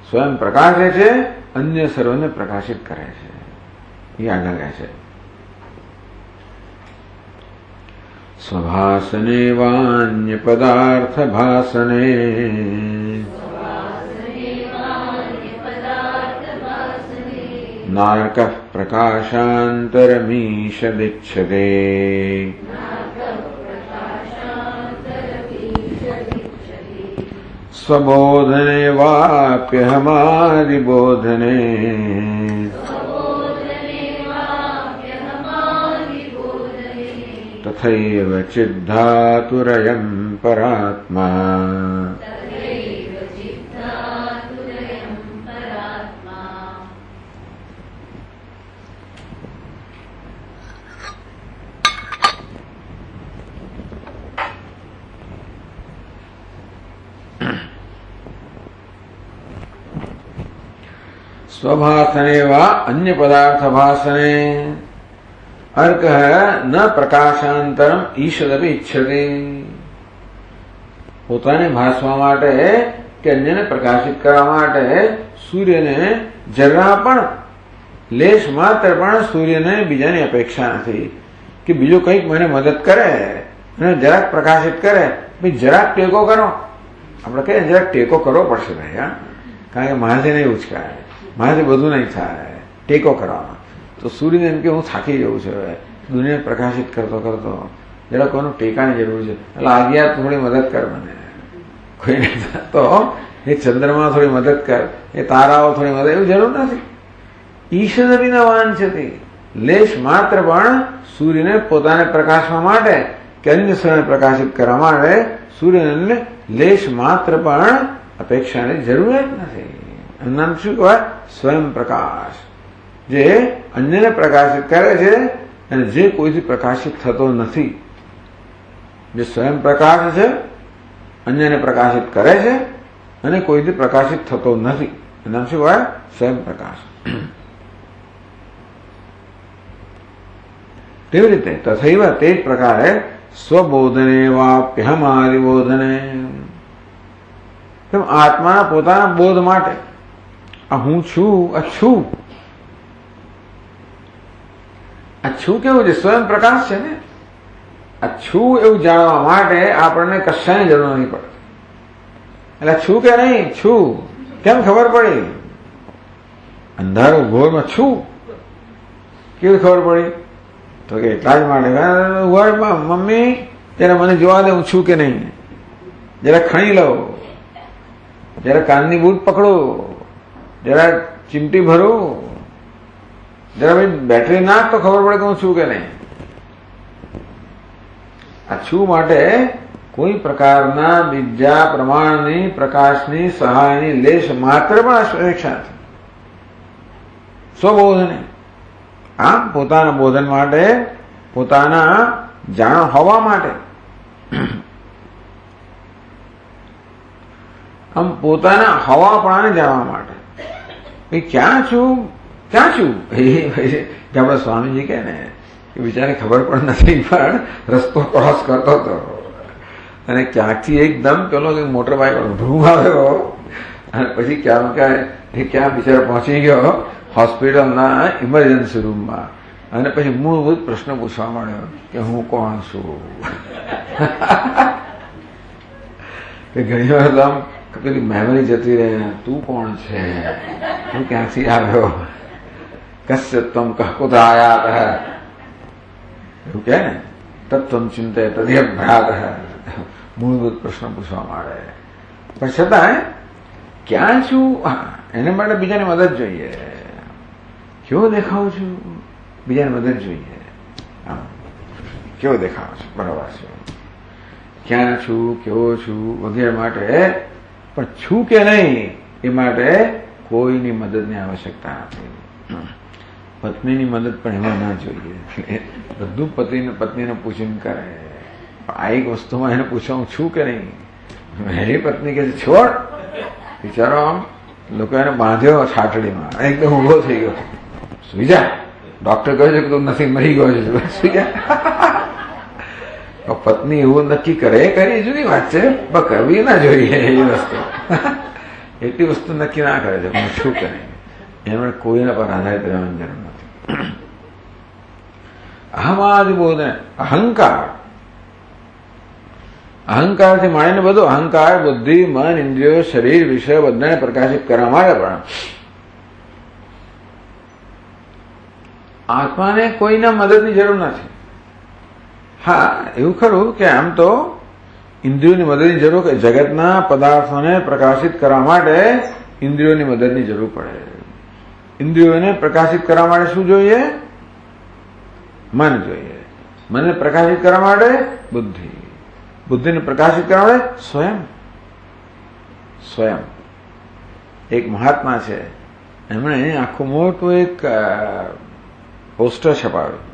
સ્વયં પ્રકાશે છે, અન્ય સર્વને પ્રકાશિત કરે છે. એ આગળ કહે છે. સ્વભાસને વાન્ય પદાર્થ ભાસને નારક પ્રકાશાંતરમીશ દિચ્છતે સ્વબોધને વાપ્યહમાદિબોધને તથૈવ ચિદ્ધાતુરયં પરાત્મા. स्वभासने वा अन्य पदार्थ भासने अर्क न प्रकाशांतरम ईशदपि इच्छते. પોતાને ભાસવા માટે કે અન્યને પ્રકાશિત કરવા માટે સૂર્યને જરા પણ લેશ માત્ર પણ સૂર્યને બીજાની અપેક્ષા નથી કે બીજો કંઈક મને મદદ કરે અને જરાક પ્રકાશિત કરે. ભાઈ જરાક ટેકો કરો, આપણે કહીએ જરાક ટેકો કરવો પડશે ભાઈ. હા, કારણ કે મહાજે નહીં ઉચકાય, મારાથી બધું નહીં થાય ટેકો કરવામાં. તો સૂર્યને એમ કે હું થાકી જવું છે, દુનિયા પ્રકાશિત કરતો કરતો, જરા કોઈનું ટેકાની જરૂર છે, એટલે આજ્ઞા થોડી મદદ કર મને. કોઈ નહીં તો એ ચંદ્રમાં થોડી મદદ કર, એ તારાઓ થોડી મદદ, એવું જરૂર નથી. ઈશ્વરીના વાન છે તે લેશ માત્ર પણ સૂર્યને પોતાને પ્રકાશવા માટે કે અન્ય સૂર્યને પ્રકાશિત કરવા માટે સૂર્યને લેશ માત્ર પણ અપેક્ષાની જરૂરિયાત નથી. એનું નામ શું કહેવાય? સ્વયં પ્રકાશ. જે અન્યને પ્રકાશિત કરે છે અને જે કોઈથી પ્રકાશિત થતો નથી. જે સ્વયં પ્રકાશ છે, અન્યને પ્રકાશિત કરે છે અને કોઈથી પ્રકાશિત થતો નથી. એનું નામ શું કહેવાય? સ્વયં પ્રકાશ. તેવી રીતે તથૈવ તે જ પ્રકારે સ્વબોધને વાપ્યહમાદિબોધને તેમ આત્માના પોતાના બોધ માટે આ હું છું, આ છું, આ છું કેવું છે? સ્વયં પ્રકાશ છે ને. આ છું એવું જાણવા માટે આપણને કશાની જરૂર નહીં પડતી. એટલે છું કે નહીં છું કેમ ખબર પડી? અંધારો ઘોરમાં છું કેવી ખબર પડી? તો કે એટલા જ માટે મમ્મી જરા મને જોવા દે હું છું કે નહીં, જરા ખણી લો, જરા કાનની બૂટ પકડો, જરા ચીમટી ભરું, જરા ભાઈ બેટરી નાખ તો ખબર પડે કે હું છું કે નહીં. આ છું માટે કોઈ પ્રકારના બીજા પ્રમાણની પ્રકાશની સહાયની લેશ માત્ર પણ અપેક્ષા નથી. સ્વબોધ નહીં. આમ પોતાના બોધન માટે, પોતાના જાણ હોવા માટે, આમ પોતાના હવાપણાને જાણવા માટે ક્યાં છું ક્યાં છું. આપણા સ્વામીજી કે ને કે બિચારે ખબર પણ નથી, પણ રસ્તો ક્રોસ કરતો હતો અને ક્યાંકથી એકદમ પેલો મોટર બાઇક ભૂમ આવ્યો અને પછી ક્યાં બિચારો પહોંચી ગયો હોસ્પિટલના ઇમરજન્સી રૂમમાં અને પછી મૂળભૂત પ્રશ્ન પૂછવા માંડ્યો કે હું કોણ છું. કે ઘણી વાર તો આમ પેલી મેમરી જતી રહે, તું કોણ છે, તું ક્યાંથી આવ્યો, કશ્ય તમ કહુત આયા, એવું કે ને તત્વમ ચિંતે તદિય ભ્રાત. મૂળભૂત પ્રશ્ન પૂછવા માંડે. પણ છતાંય ક્યાં છું એને માટે બીજાની મદદ જોઈએ. કેવો દેખાવ છું, બીજાની મદદ જોઈએ. કેવો દેખાવ છું, બરાબર છે, ક્યાં છું, કેવો છું વગેરે માટે. પણ છું કે નહીં એ માટે કોઈની મદદની આવશ્યકતા નથી. પત્નીની મદદ પણ એમાં ના જોઈએ. બધું પત્નીને પૂછીને કરે. આ એક વસ્તુમાં એને પૂછવા હું છું કે નહીં. એની પત્ની કે છોડ, બિચારો આમ લોકો એને બાંધ્યો છાટડીમાં, એકદમ ઉભો થઈ ગયો. સુઈ જા, ડોક્ટર કહે છે કે તું નથી, મરી ગયો છે, સુઈ જા. પત્ની એવું નક્કી કરે કરી જુદી વાત છે, પણ કરવી ના જોઈએ એ વસ્તુ. એટલી વસ્તુ નક્કી ના કરે છે હું છું કે નહીં. એમણે કોઈના પર આધારિત રહેવાની જરૂર નથી. અહમાદિબોધ, અહંકારથી માંડીને બધો અહંકાર, બુદ્ધિ, મન, ઇન્દ્રિયો, શરીર, વિષય બધાને પ્રકાશિત કરવા માટે પણ આત્માને કોઈના મદદની જરૂર નથી. હા, એવું ખરું કે આમ તો ઇન્દ્રિયોની મદદની જરૂર, કે જગતના પદાર્થોને પ્રકાશિત કરવા માટે ઇન્દ્રિયોની મદદની જરૂર પડે. ઇન્દ્રિયોને પ્રકાશિત કરવા માટે શું જોઈએ? મન જોઈએ. મનને પ્રકાશિત કરવા માટે બુદ્ધિ. બુદ્ધિને પ્રકાશિત કરવા માટે સ્વયં. એક મહાત્મા છે, એમણે આખું મોટું એક પોસ્ટર છપાવ્યું.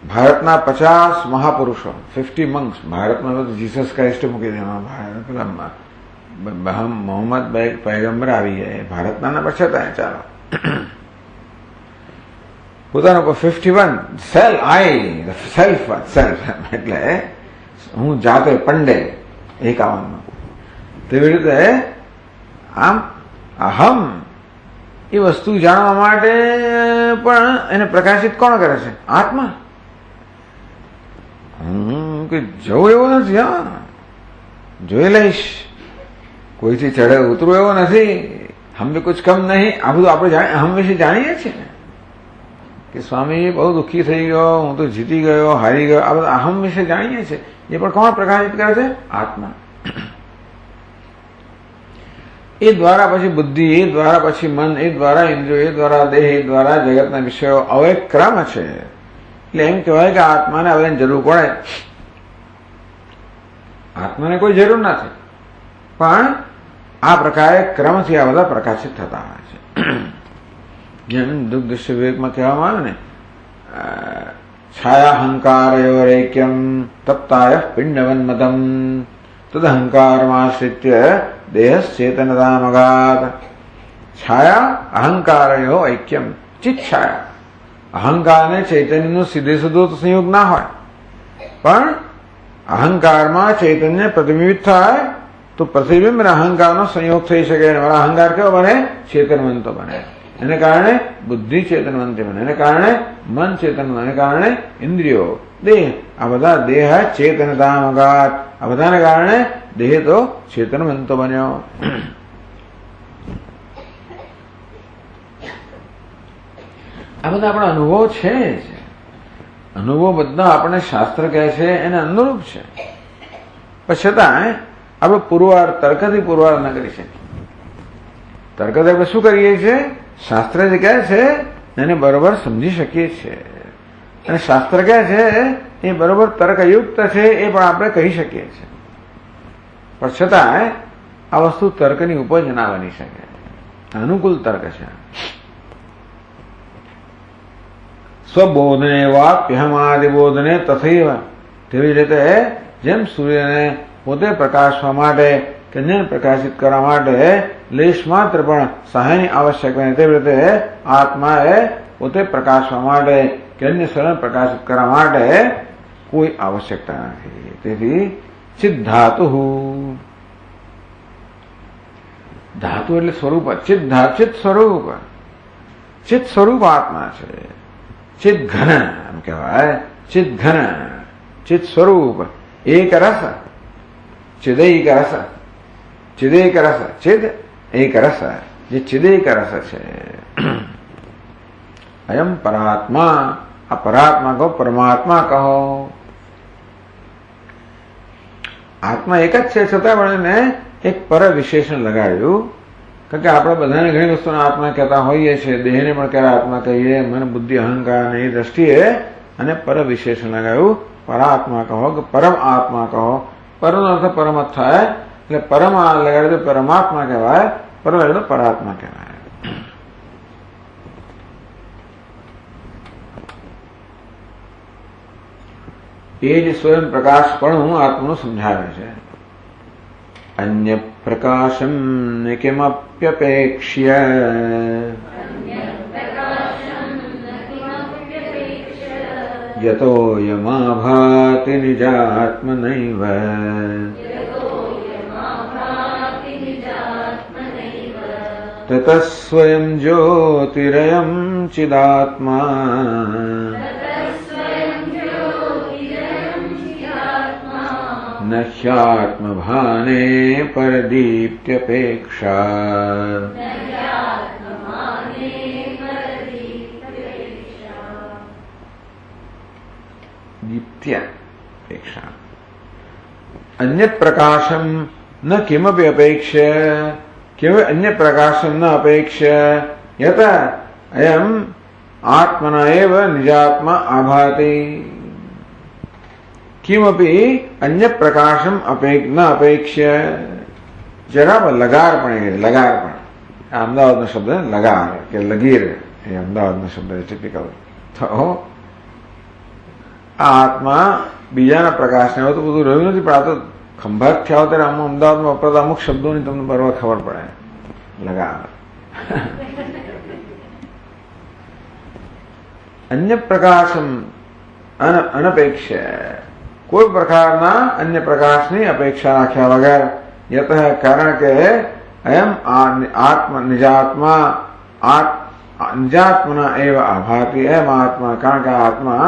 ભારતના 50 મહાપુરુષો, 50 મંક્સ. ભારતમાં તો જીસસ ક્રાઇસ્ટ મૂકી દેવામાં, મોહમ્મદ પૈગંબર આવી ગયા ભારતના પછી હતા. ચાલો, પોતાના 51 સેલ્ફ એટલે હું જાતે પંડે 51. તેવી રીતે આમ અહમ એ વસ્તુ જાણવા માટે પણ એને પ્રકાશિત કોણ કરે છે? આત્મા. કે જવું એવું નથી, હા જોઈ લઈશ, કોઈથી ચડે ઉતરવું એવો નથી, હમ બી કુછ કમ નહીં. આ બધું આપણે હંમેશા જાણીએ છીએ ને કે સ્વામી બહુ દુઃખી થઈ ગયો, હું તો જીતી ગયો, હારી ગયો. આ બધા અહમ વિશે જાણીએ છીએ. એ પણ કોણ પ્રકાશિત કરે છે? આત્મા. એ દ્વારા પછી બુદ્ધિ, એ દ્વારા પછી મન, એ દ્વારા ઇન્દ્રિયો, એ દ્વારા દેહ, એ દ્વારા જગતના વિષયો. હવે ક્રમ છે. એટલે એમ કહેવાય કે આત્માને હવે જરૂર પડે. આત્માને કોઈ જરૂર નથી, પણ આ પ્રકારે ક્રમથી આ બધા પ્રકાશિત થતા હોય છે. જેમ દુગ્ધસ્ય વિવેકમાં કહેવામાં આવે ને, છાયાહંકારયોરેક્યમ તપ્તાય પિંડવન્મતમ તદહંકારમાશ્રિત્ય દેહશ્ચેતનતામગાત. છાયા અહંકારયો ઐક્યમ. ચિત છાયા, અહંકાર ને ચૈતન્યનો સીધે સીધો સંયોગ ના હોય, પણ અહંકારમાં ચૈતન્ય પ્રતિબિંબિત થાય તો પ્રતિબિંબ અને અહંકારનો સંયોગ થઈ શકે અને મારા અહંકાર કેવો બને? ચેતનવંતો બને. એને કારણે બુદ્ધિ ચેતનવંતી બને, એને કારણે મન ચેતન, એને કારણે ઇન્દ્રિયો, દેહ, આ બધા દેહ ચેતનતામગાત, આ બધાને કારણે દેહ તો ચેતનવંતો બન્યો. આ બધા આપણા અનુભવ છે જ. અનુભવ બધા આપણે શાસ્ત્ર કહે છે એને અનુરૂપ છે, પણ છતાં આપણે પુરવાર તર્કથી પુરવાર ન કરી શકીએ. તર્કથી આપણે શું કરીએ છીએ? શાસ્ત્ર જે કહે છે એને બરોબર સમજી શકીએ છીએ, અને શાસ્ત્ર કહે છે એ બરોબર તર્કયુક્ત છે એ પણ આપણે કહી શકીએ છીએ, પણ છતાં આ વસ્તુ તર્કની ઉપજ ના બની શકે. અનુકૂળ તર્ક છે. સ્વબોધને વાપ્યહમાદિબોધને તથૈવ, તેવી રીતે જેમ સૂર્યને પોતે પ્રકાશવા માટે કે અન્યને પ્રકાશિત કરવા માટે લેશ માત્ર પણ સહાયની આવશ્યક બને, તેવી રીતે આત્માએ પોતે પ્રકાશવા માટે કે અન્ય સર્વને પ્રકાશિત કરવા માટે કોઈ આવશ્યકતા નથી. તેથી ચિદ્ધાતુ, ધાતુ એટલે સ્વરૂપ, ચિત સ્વરૂપ, ચિત સ્વરૂપ આત્મા છે. ચિત ઘન એમ કહેવાય. ચિત ઘન, ચિત સ્વરૂપ, એક રસ, ચિદૈક રસ, ચિદેક રસ, ચિદ એક રસ, જે ચિદેક રસ છે. અયમ પરાત્મા, આ પરાત્મા કહો, પરમાત્મા કહો. આત્મા એક જ છે, છતાં પણ એને એક પર વિશેષણ લગાડ્યું. કારણ કે આપણે બધાને ઘણી વસ્તુના આત્મા કહેતા હોઈએ છીએ, દેહને પણ ક્યારે આત્મા કહીએ, મન બુદ્ધિ અહંકાર એ દ્રષ્ટિએ, અને પર વિશેષણ લગાવ્યું. પરાત્મા કહો કે પરમ આત્મા કહો. પરનો અર્થ પરમ જ થાય, એટલે પરમ લગાડે તો પરમાત્મા કહેવાય, પર લગાડે તો પરાત્મા કહેવાય. એ જ સ્વયં પ્રકાશપણું આત્માનું સમજાવે છે. અન્ય પ્રકાશમ કિમપ્યપેક્ષ્ય યતો યમાભાતિ નિજાત્મનૈવ તતસ્વયં જ્યોતિરયં ચિદાત્મા ન હ્યાત્મભાને પરદીપ્ત્યપેક્ષા. દીપ્ત્યપેક્ષા. અન્યત પ્રકાશમ ન કિમપી અપેક્ષ્ય, કેવળ અન્ય પ્રકાશમ ન અપેક્ષ્ય યત અયમ આત્મના એવ નિજાત્મા આભાતિ. કિમપી અન્ય પ્રકાશમ ન અપેક્ષ્ય. જરા લગાર પણ, લગાર પણ અમદાવાદનો શબ્દ લગાર કે લગીર એ અમદાવાદનો શબ્દ ટિપિકલ. તો આ આત્મા બીજાના પ્રકાશને હવે તો બધું રહ્યું નથી, પણ આ તો ખંભાત થયા ત્યારે અમદાવાદમાં વપરાતા અમુક શબ્દોની તમને બરોબર ખબર પડે. લગાર અન્ય પ્રકાશમ અનપેક્ષ, કોઈ પ્રકારના અન્ય પ્રકાશની અપેક્ષા રાખ્યા વગર. યત, કારણ કે એમ નિજાત્મના એવ આભાતી, એમ આત્મા, કારણ કે આત્મા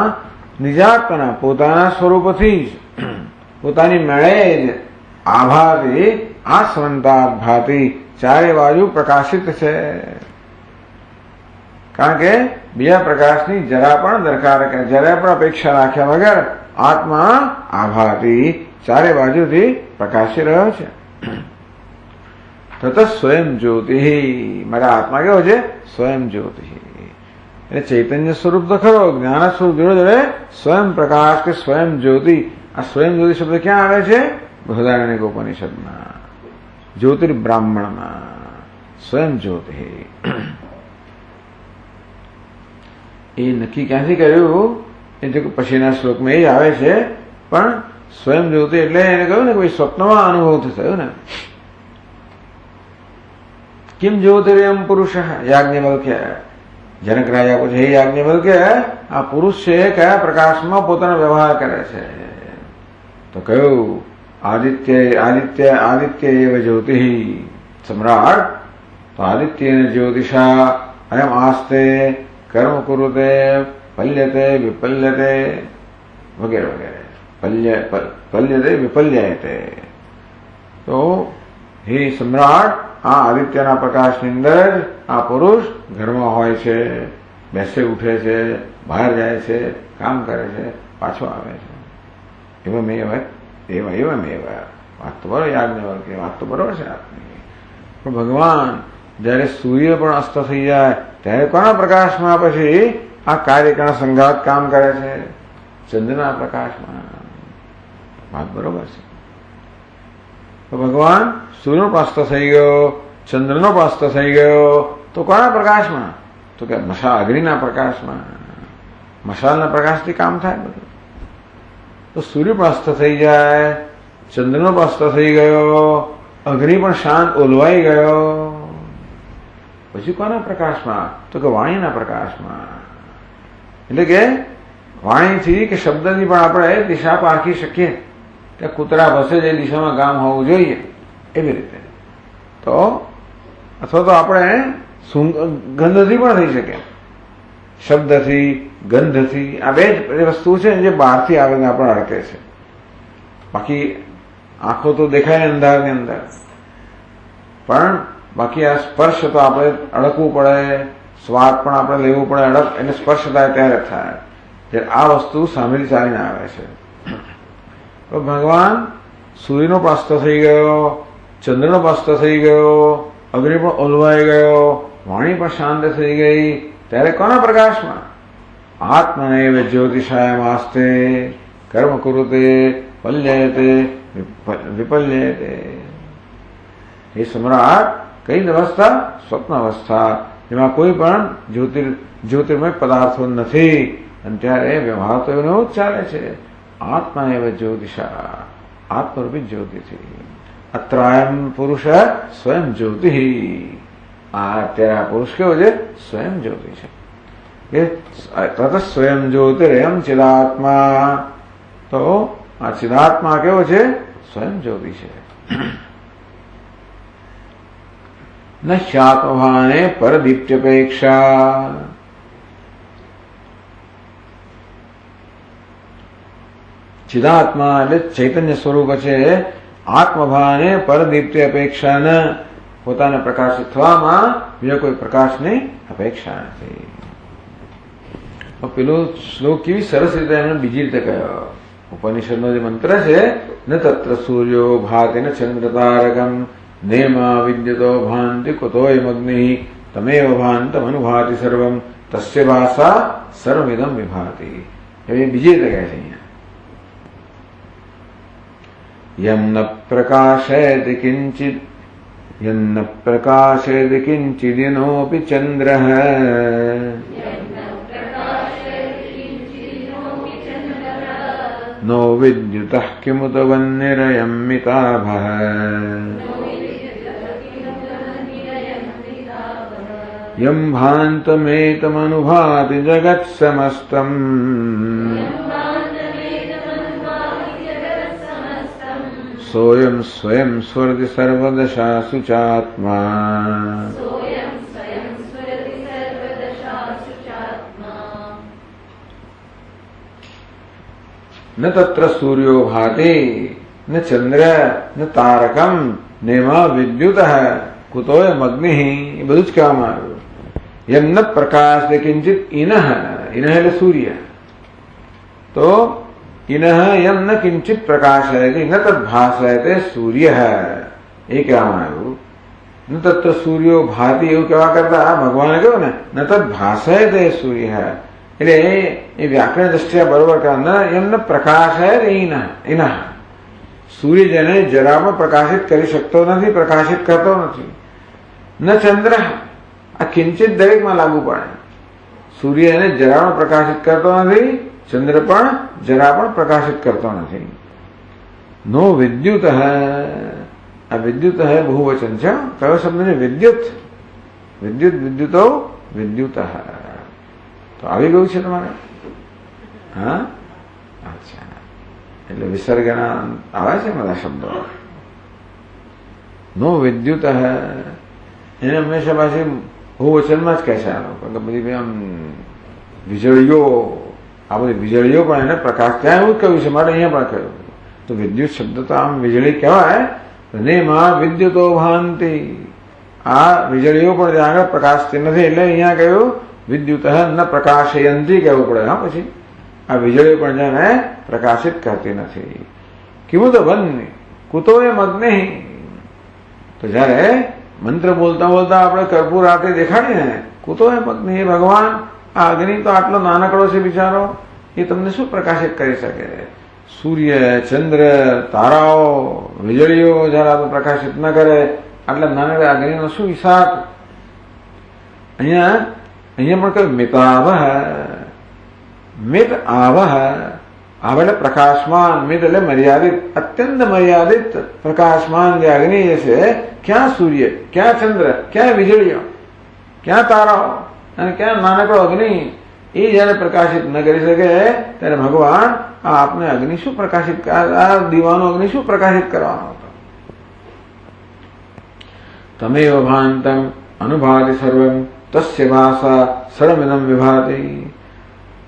નિજાત્મના પોતાના સ્વરૂપથી જ, પોતાની મેળે જ આભાતી, આસ્વંતાત ભાતી, ચારે બાજુ પ્રકાશિત છે. કારણ કે બીજા પ્રકાશની જરા પણ દરકાર, જરા પણ અપેક્ષા રાખ્યા વગર આત્મા આભાતી ચારે બાજુથી પ્રકાશી રહ્યો છે. તત સ્વયં જ્યોતિ, મારા આત્મા કેવો છે? સ્વયં જ્યોતિ. એટલે ચૈતન્ય સ્વરૂપ તો ખરો, જ્ઞાન સ્વરૂપ જોડે જોડે સ્વયં પ્રકાશ કે સ્વયં જ્યોતિ. આ સ્વયં જ્યોતિ શબ્દ ક્યાં આવે છે? બૃહદારણ્યક ઉપનિષદમાં, જ્યોતિર્બ્રાહ્મણમાં સ્વયં જ્યોતિ. એ નક્કી ક્યાંથી કર્યું? એ જો પછીના શ્લોકમાં એ જ આવે છે, પણ સ્વયં જ્યોતિ એટલે એને કહ્યું ને કે ભાઈ સ્વપ્નમાં અનુભવ થયો ને. કિમ જ્યોતિર્યમ પુરુષ યાજ્ઞવલ્ક્ય. જનક રાજા પૂછે, હે યાજ્ઞવલ્ક્ય, આ પુરુષ છે કયા પ્રકાશમાં પોતાનો વ્યવહાર કરે છે? તો કહ્યું आदित्य एव ज्योतिः सम्राट। तो आदित्येन ज्योतिषा अयम आस्ते कर्म कुरुते पल्यते विपल्यते वगैरह वगैरह। पल्यते विपल्यते। तो हे सम्राट, आ आदित्यना प्रकाशની અંદર આ પુરુષ ઘરમાં હોય છે, બેસે ઉઠે છે, બહાર જાય છે, કામ કરે છે, પાછો આવે છે। એવમેવ વાત તો બરોબર, યાજ્ઞવલ્ક્ય વાત તો બરોબર છે આપની। પણ ભગવાન જયારે સૂર્ય પણ અસ્ત થઈ જાય ત્યારે કોના પ્રકાશમાં પછી આ કાર્યકરણ સંઘાત કામ કરે છે? ચંદ્રના પ્રકાશમાં। વાત બરોબર છે। તો ભગવાન સૂર્યનો અસ્ત થઈ ગયો, ચંદ્રનો અસ્ત થઈ ગયો, તો કોના પ્રકાશમાં? તો કે મશાલ, અગ્નિના પ્રકાશમાં। મશાલના પ્રકાશથી કામ થાય બધું। તો સૂર્ય પણ અસ્ત થઈ જાય, ચંદ્રનો પણ અસ્ત થઈ ગયો, અગ્નિ પણ શાંત ઓલવાઈ ગયો, પછી કોના પ્રકાશમાં? તો કે વાણીના પ્રકાશમાં। એટલે કે વાણીથી કે શબ્દથી પણ આપણે દિશા પારખી શકીએ કે કૂતરા ભસે જે દિશામાં ગામ હોવું જોઈએ એવી રીતે। તો અથવા તો આપણે ગંધથી પણ થઈ શકે, શબ્દથી, ગંધથી। આ બે જ વસ્તુ છે જે બહારથી આવીને આપણે અડકે છે। બાકી આંખો તો દેખાય અંધારની અંદર, પણ બાકી આ સ્પર્શ તો આપણે અડકવું પડે, સ્વાદ પણ આપણે લેવું પડે, એને સ્પર્શ થાય ત્યારે થાય, જ્યારે આ વસ્તુ સામેથી ચાલીને આવે છે। તો ભગવાન સૂર્યનો પણ અસ્ત થઈ ગયો, ચંદ્રનો પણ અસ્ત થઈ ગયો, અગ્નિ પણ ઓલવાઈ ગયો, વાણી પણ શાંત થઈ ગઈ, ત્યારે કોના પ્રકાશમાં? આત્મનેવ જ્યોતિષાયમાસ્તે કર્મ કુરુતે પલ્યતે વિપલ્યતે। એ સમ્રાટ કઈ અવસ્થા? સ્વપ્ન અવસ્થા, જેમાં કોઈ પણ જ્યોતિર્મય પદાર્થો નથી, અને ત્યારે વ્યવહાર તો એનો જ ચાલે છે। આત્મા એવ જ્યોતિષા, આત્મરૂપી જ્યોતિથી। અત્રાયમ પુરુષ સ્વયં જ્યોતિ। આ અત્યારે આ પુરુષ કેવો છે? સ્વયં જ્યોતિ છે। તત સ્વયં જ્યોતિરેયમ ચિદાત્મા। તો આ ચિદાત્મા કેવો છે? સ્વયં જ્યોતિ છે। न शात्मभाने परदीप्त्यपेक्षा। चिदात्मा એટલે ચૈતન્ય સ્વરૂપ છે। આત્મભાને પરદીપ્તિ અપેક્ષા ન, પોતાને પ્રકાશિત થવામાં બીજા કોઈ પ્રકાશની અપેક્ષા નથી। પેલો શ્લોક કેવી સરસ રીતે એમણે બીજી રીતે કહ્યો। ઉપનિષદનો જે મંત્ર છે, ન તત્ર સૂર્યો ભાતિ ન ચંદ્ર તારકમ नेमा विद्युतो भान्ति कुतोऽयमग्निः तमेव भान्तमनुभाति सर्वं तस्य भासा सर्वमिदं विभाति। ये बीजे तक ऐसे ही हैं। यन्न प्रकाशयति किञ्चिदिनोऽपि चन्द्रः नो विद्युतः किमुत वह्निरयं मिताभः। यं भान्तमेतमनुभाति जगत्समस्तम् सोऽयं स्वयं स्फुरति सर्वदशासु चात्मा। न तत्र सूर्यो भाति न चंद्र न तारकम नेमा विद्युतः कुतोऽयमग्निः। એ બધું જ કહેવામાં આવ્યું। यम न प्रकाश किंचित इनः, इनः એટલે સૂર્ય। तो इनः यम न किंचित प्रकाशयति न तद्भासयते सूर्यः, એ કહેવામાં આવ્યું। न तत्र सूर्यो भाति એવું કહેવા કરતા ભગવાને કહ્યું ને ન તદ્ભાસયતે सूर्यः, એટલે એ વ્યાકરણ દ્રષ્ટિએ બરોબર કહે। ન એમ ન પ્રકાશયત ઇનઃ, સૂર્ય જેને જરા પણ પ્રકાશિત કરી શકતો નથી, પ્રકાશિત કરતો નથી। ન ચંદ્ર, આ કિંચિત દરેકમાં લાગુ પડે। સૂર્ય એને જરા પણ પ્રકાશિત કરતો નથી, ચંદ્ર પણ જરા પણ પ્રકાશિત કરતો નથી। નો વિદ્યુત, આ વિદ્યુત બહુવચન છે। કયો શબ્દ છે? વિદ્યુત। વિદ્યુત વિદ્યુતો વિદ્યુત। તો આવી ગયું છે તમારે? હા, અચ્છા। એટલે વિસર્ગના આવે છે બધા શબ્દો. નો વિદ્યુત એને હંમેશા પાછી બહુવચનમાં જ કહે છે આ લોકો, બધી આમ વીજળીઓ, આ બધી વીજળીઓ પણ એને પ્રકાશ, ત્યાં એવું જ કહ્યું છે, માટે અહીંયા પણ કહ્યું. તો વિદ્યુત શબ્દ તો આમ વીજળી કહેવાય, હૃદયમાં વિદ્યુતો ભાંતિ, આ વીજળીઓ પણ ત્યાં આગળ પ્રકાશતી નથી, એટલે અહીંયા કહ્યું વિદ્યુત ન પ્રકાશયંતી કહેવું પડે. હા, પછી આ વીજળીઓ પણ જેને પ્રકાશિત કરતી નથી. કિમુત બંને કુતો એ મગ્ને, તો જયારે મંત્ર બોલતા બોલતા આપણે કર્પૂર રાતે દેખાડીએ ને, કુતો એ મગ્ને, એ ભગવાન આ અગ્નિ તો આટલો નાનકડો છે બિચારો, એ તમને શું પ્રકાશિત કરી શકે? સૂર્ય, ચંદ્ર, તારાઓ, વીજળીઓ જરા તો પ્રકાશિત ન કરે, આટલા નાનકડા અગ્નિનો શું હિસાબ? અહીંયા પણ કહ્યું મિતાવહ, મિત આવહ, આવ એટલે પ્રકાશમાન, મિત એટલે મર્યાદિત, અત્યંત મર્યાદિત પ્રકાશમાન જે અગ્નિ જે છે, ક્યાં સૂર્ય, ક્યાં ચંદ્ર, ક્યાં વીજળીઓ, ક્યાં તારાઓ અને ક્યાં નાનકડો અગ્નિ, એ જયારે પ્રકાશિત ન કરી શકે ત્યારે ભગવાન આપને અગ્નિ શું પ્રકાશિત, આ દીવાનો અગ્નિ શું પ્રકાશિત કરવાનો હતો? તમેવ ભાંતમ અનુભાતિ સર્વમ તસ્ય ભાષા સર્વમિદમ વિભાતિ.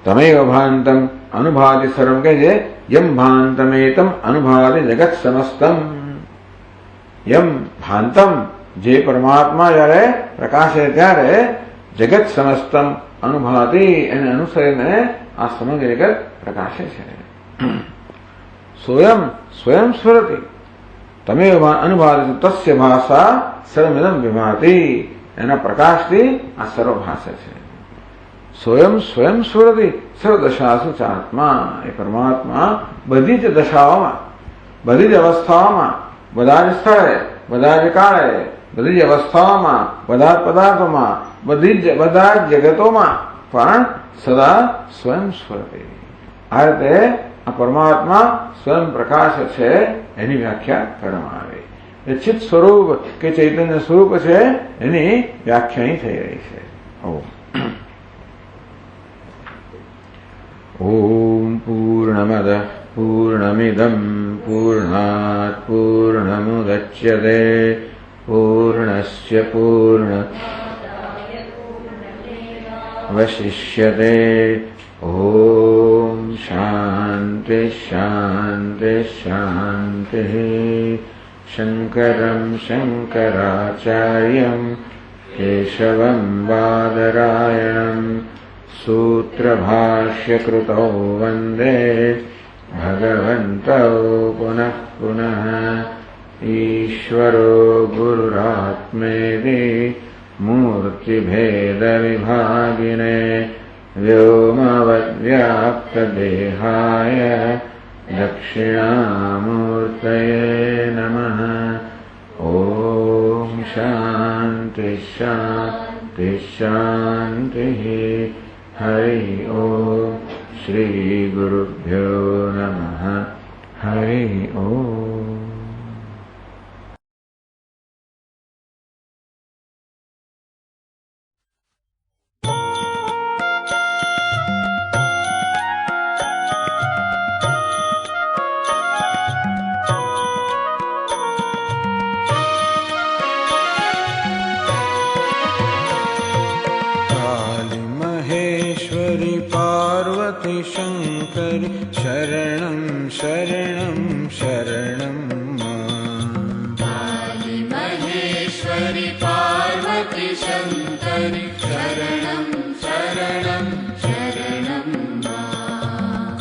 તમેવ ભાંતમ અનુભાતિ સર્વમ કે છે યમ ભાંતમેતમ અનુભાતિ જગત સમસ્તમ. યમ ભાંતમ, જે પરમાત્મા જયારે પ્રકાશે ત્યારે જગત સમસ્તમ અનુભાતિ, એને અનુસરીને આ સમગ્ર જગત પ્રકાશે છે. સ્વયં સ્ફુરતિ, તમે અનુભાતિ તસ્ય ભાષા સર્વમિદમ વિભાતિ, એના પ્રકાશથી આ સર્વ ભાષે છે. સ્વયં સ્ફુરતિ સર્વદશાસુ ચાત્મા, એ પરમાત્મા બધી જ દશાઓમાં, બધી જ અવસ્થાઓમાં, બધા જ સ્થળે, બધા જ કાળે, બધી જ અવસ્થાઓમાં, બધા જ પદાર્થોમાં, બધા જ જગતોમાં પણ સદા સ્વયં સ્ફુરતિ. આ રીતે આ પરમાત્મા સ્વયં પ્રકાશ છે, એની વ્યાખ્યા કરવામાં આવી. એ ચિત્ત સ્વરૂપ કે ચૈતન્ય સ્વરૂપ છે, એની વ્યાખ્યા અહીં થઈ રહી છે. ઓમ પૂર્ણમદ પૂર્ણમિદમ પૂર્ણાત પૂર્ણમુદચ્યતે પૂર્ણસ્ય પૂર્ણમવશિષ્યતે. ઓમ શાંતિ શાંતિ શાંતિ. શંકરં શંકરાચાર્યં કેશવં બાદરાયણં સૂત્રભાષ્યકૃતૌ વંદે ભગવन्तौ પુનઃ પુનઃ. ઈશ્વરો ગુરુરાત્મેતિ મૂર્તિભેદવિભાગિને વ્યોમવદ્વ્યાપ્તદેહાય દક્ષિણામૂર્તયે નમઃ. ઓમ શાંતિ શાંતિ શાંતિ. હરિ ઓમ. શ્રી ગુરુભ્યો નમઃ. હરિ ઓમ. शंकर शरणं शरणं शरणं काली महेश्वरी पार्वती शंकरी शरणं शरणं शरणं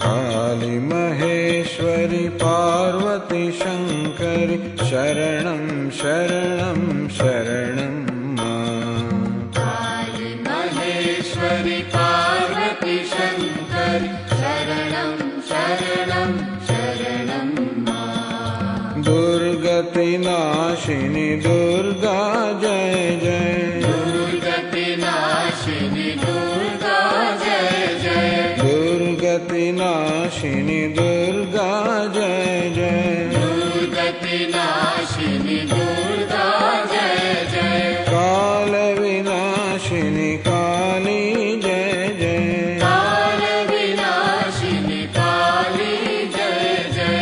काली महेश्वरी पार्वती शंकरी शरणं शरणं शरणं काली महेश्वरी पार्वती शंकरी शरणं शरणं शरणं दुर्गति नाशिनी दुर्गा जय जय. दुर्गति नाशिनी दुर्गा जय जय. दुर्गति नाशिनी दुर्गा जय जय. दुर्गति नाशिनी दुर्गा जय जय. काल विनाशिनी काली जय जय. काल विनाशिनी काली जय जय.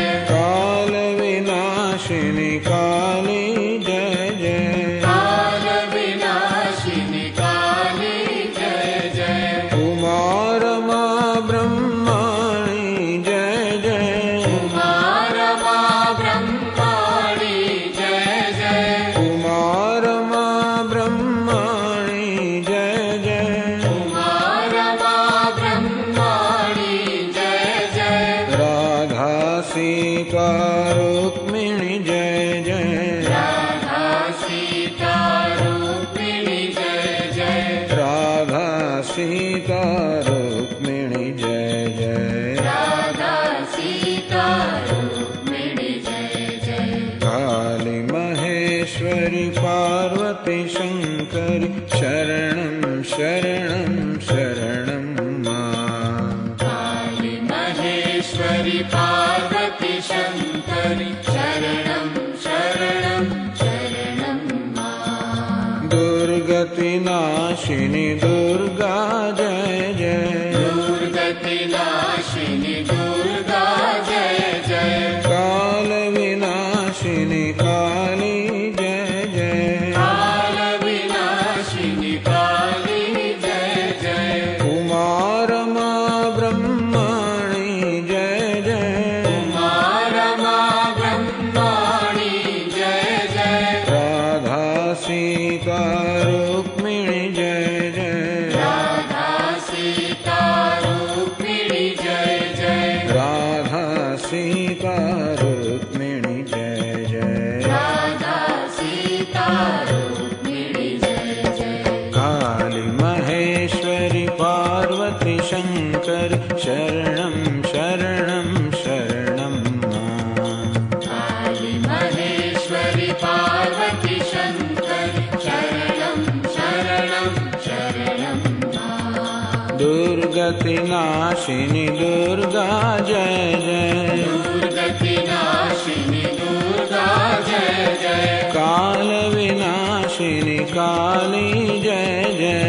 महेश्वरि पार्वती शङ्करि शरणं शरणं शरणं मां दुर्गतिनाशिनि दुर्गा जय जय दुर्गतिनाशिनि दुर्गा जय जय कालविनाशिनि काली जय जय कालविनाशिनि काली जय जय उमारमा ब्रह्मणि जय जय उमारमा ब्रह्माणि जय जय राधा सीता रुक्मिणी जय जय राधा सीता रुक्मिणी जय जय राधा सीता रुक्मिणी जय जय राधा सीता रुक्मिणी जय जय काली महेश्वरि पार्वती शङ्कर शरणं शरणं शरणं मां काली महेश्वरि पार्वती शङ्करि शरणं शरणं शरणं मां दुर्गतिनाशिनि दुर्गा जय जय दुर्गतिनाशिनि दुर्गा जय जय कालविनाशिनि काली जय जय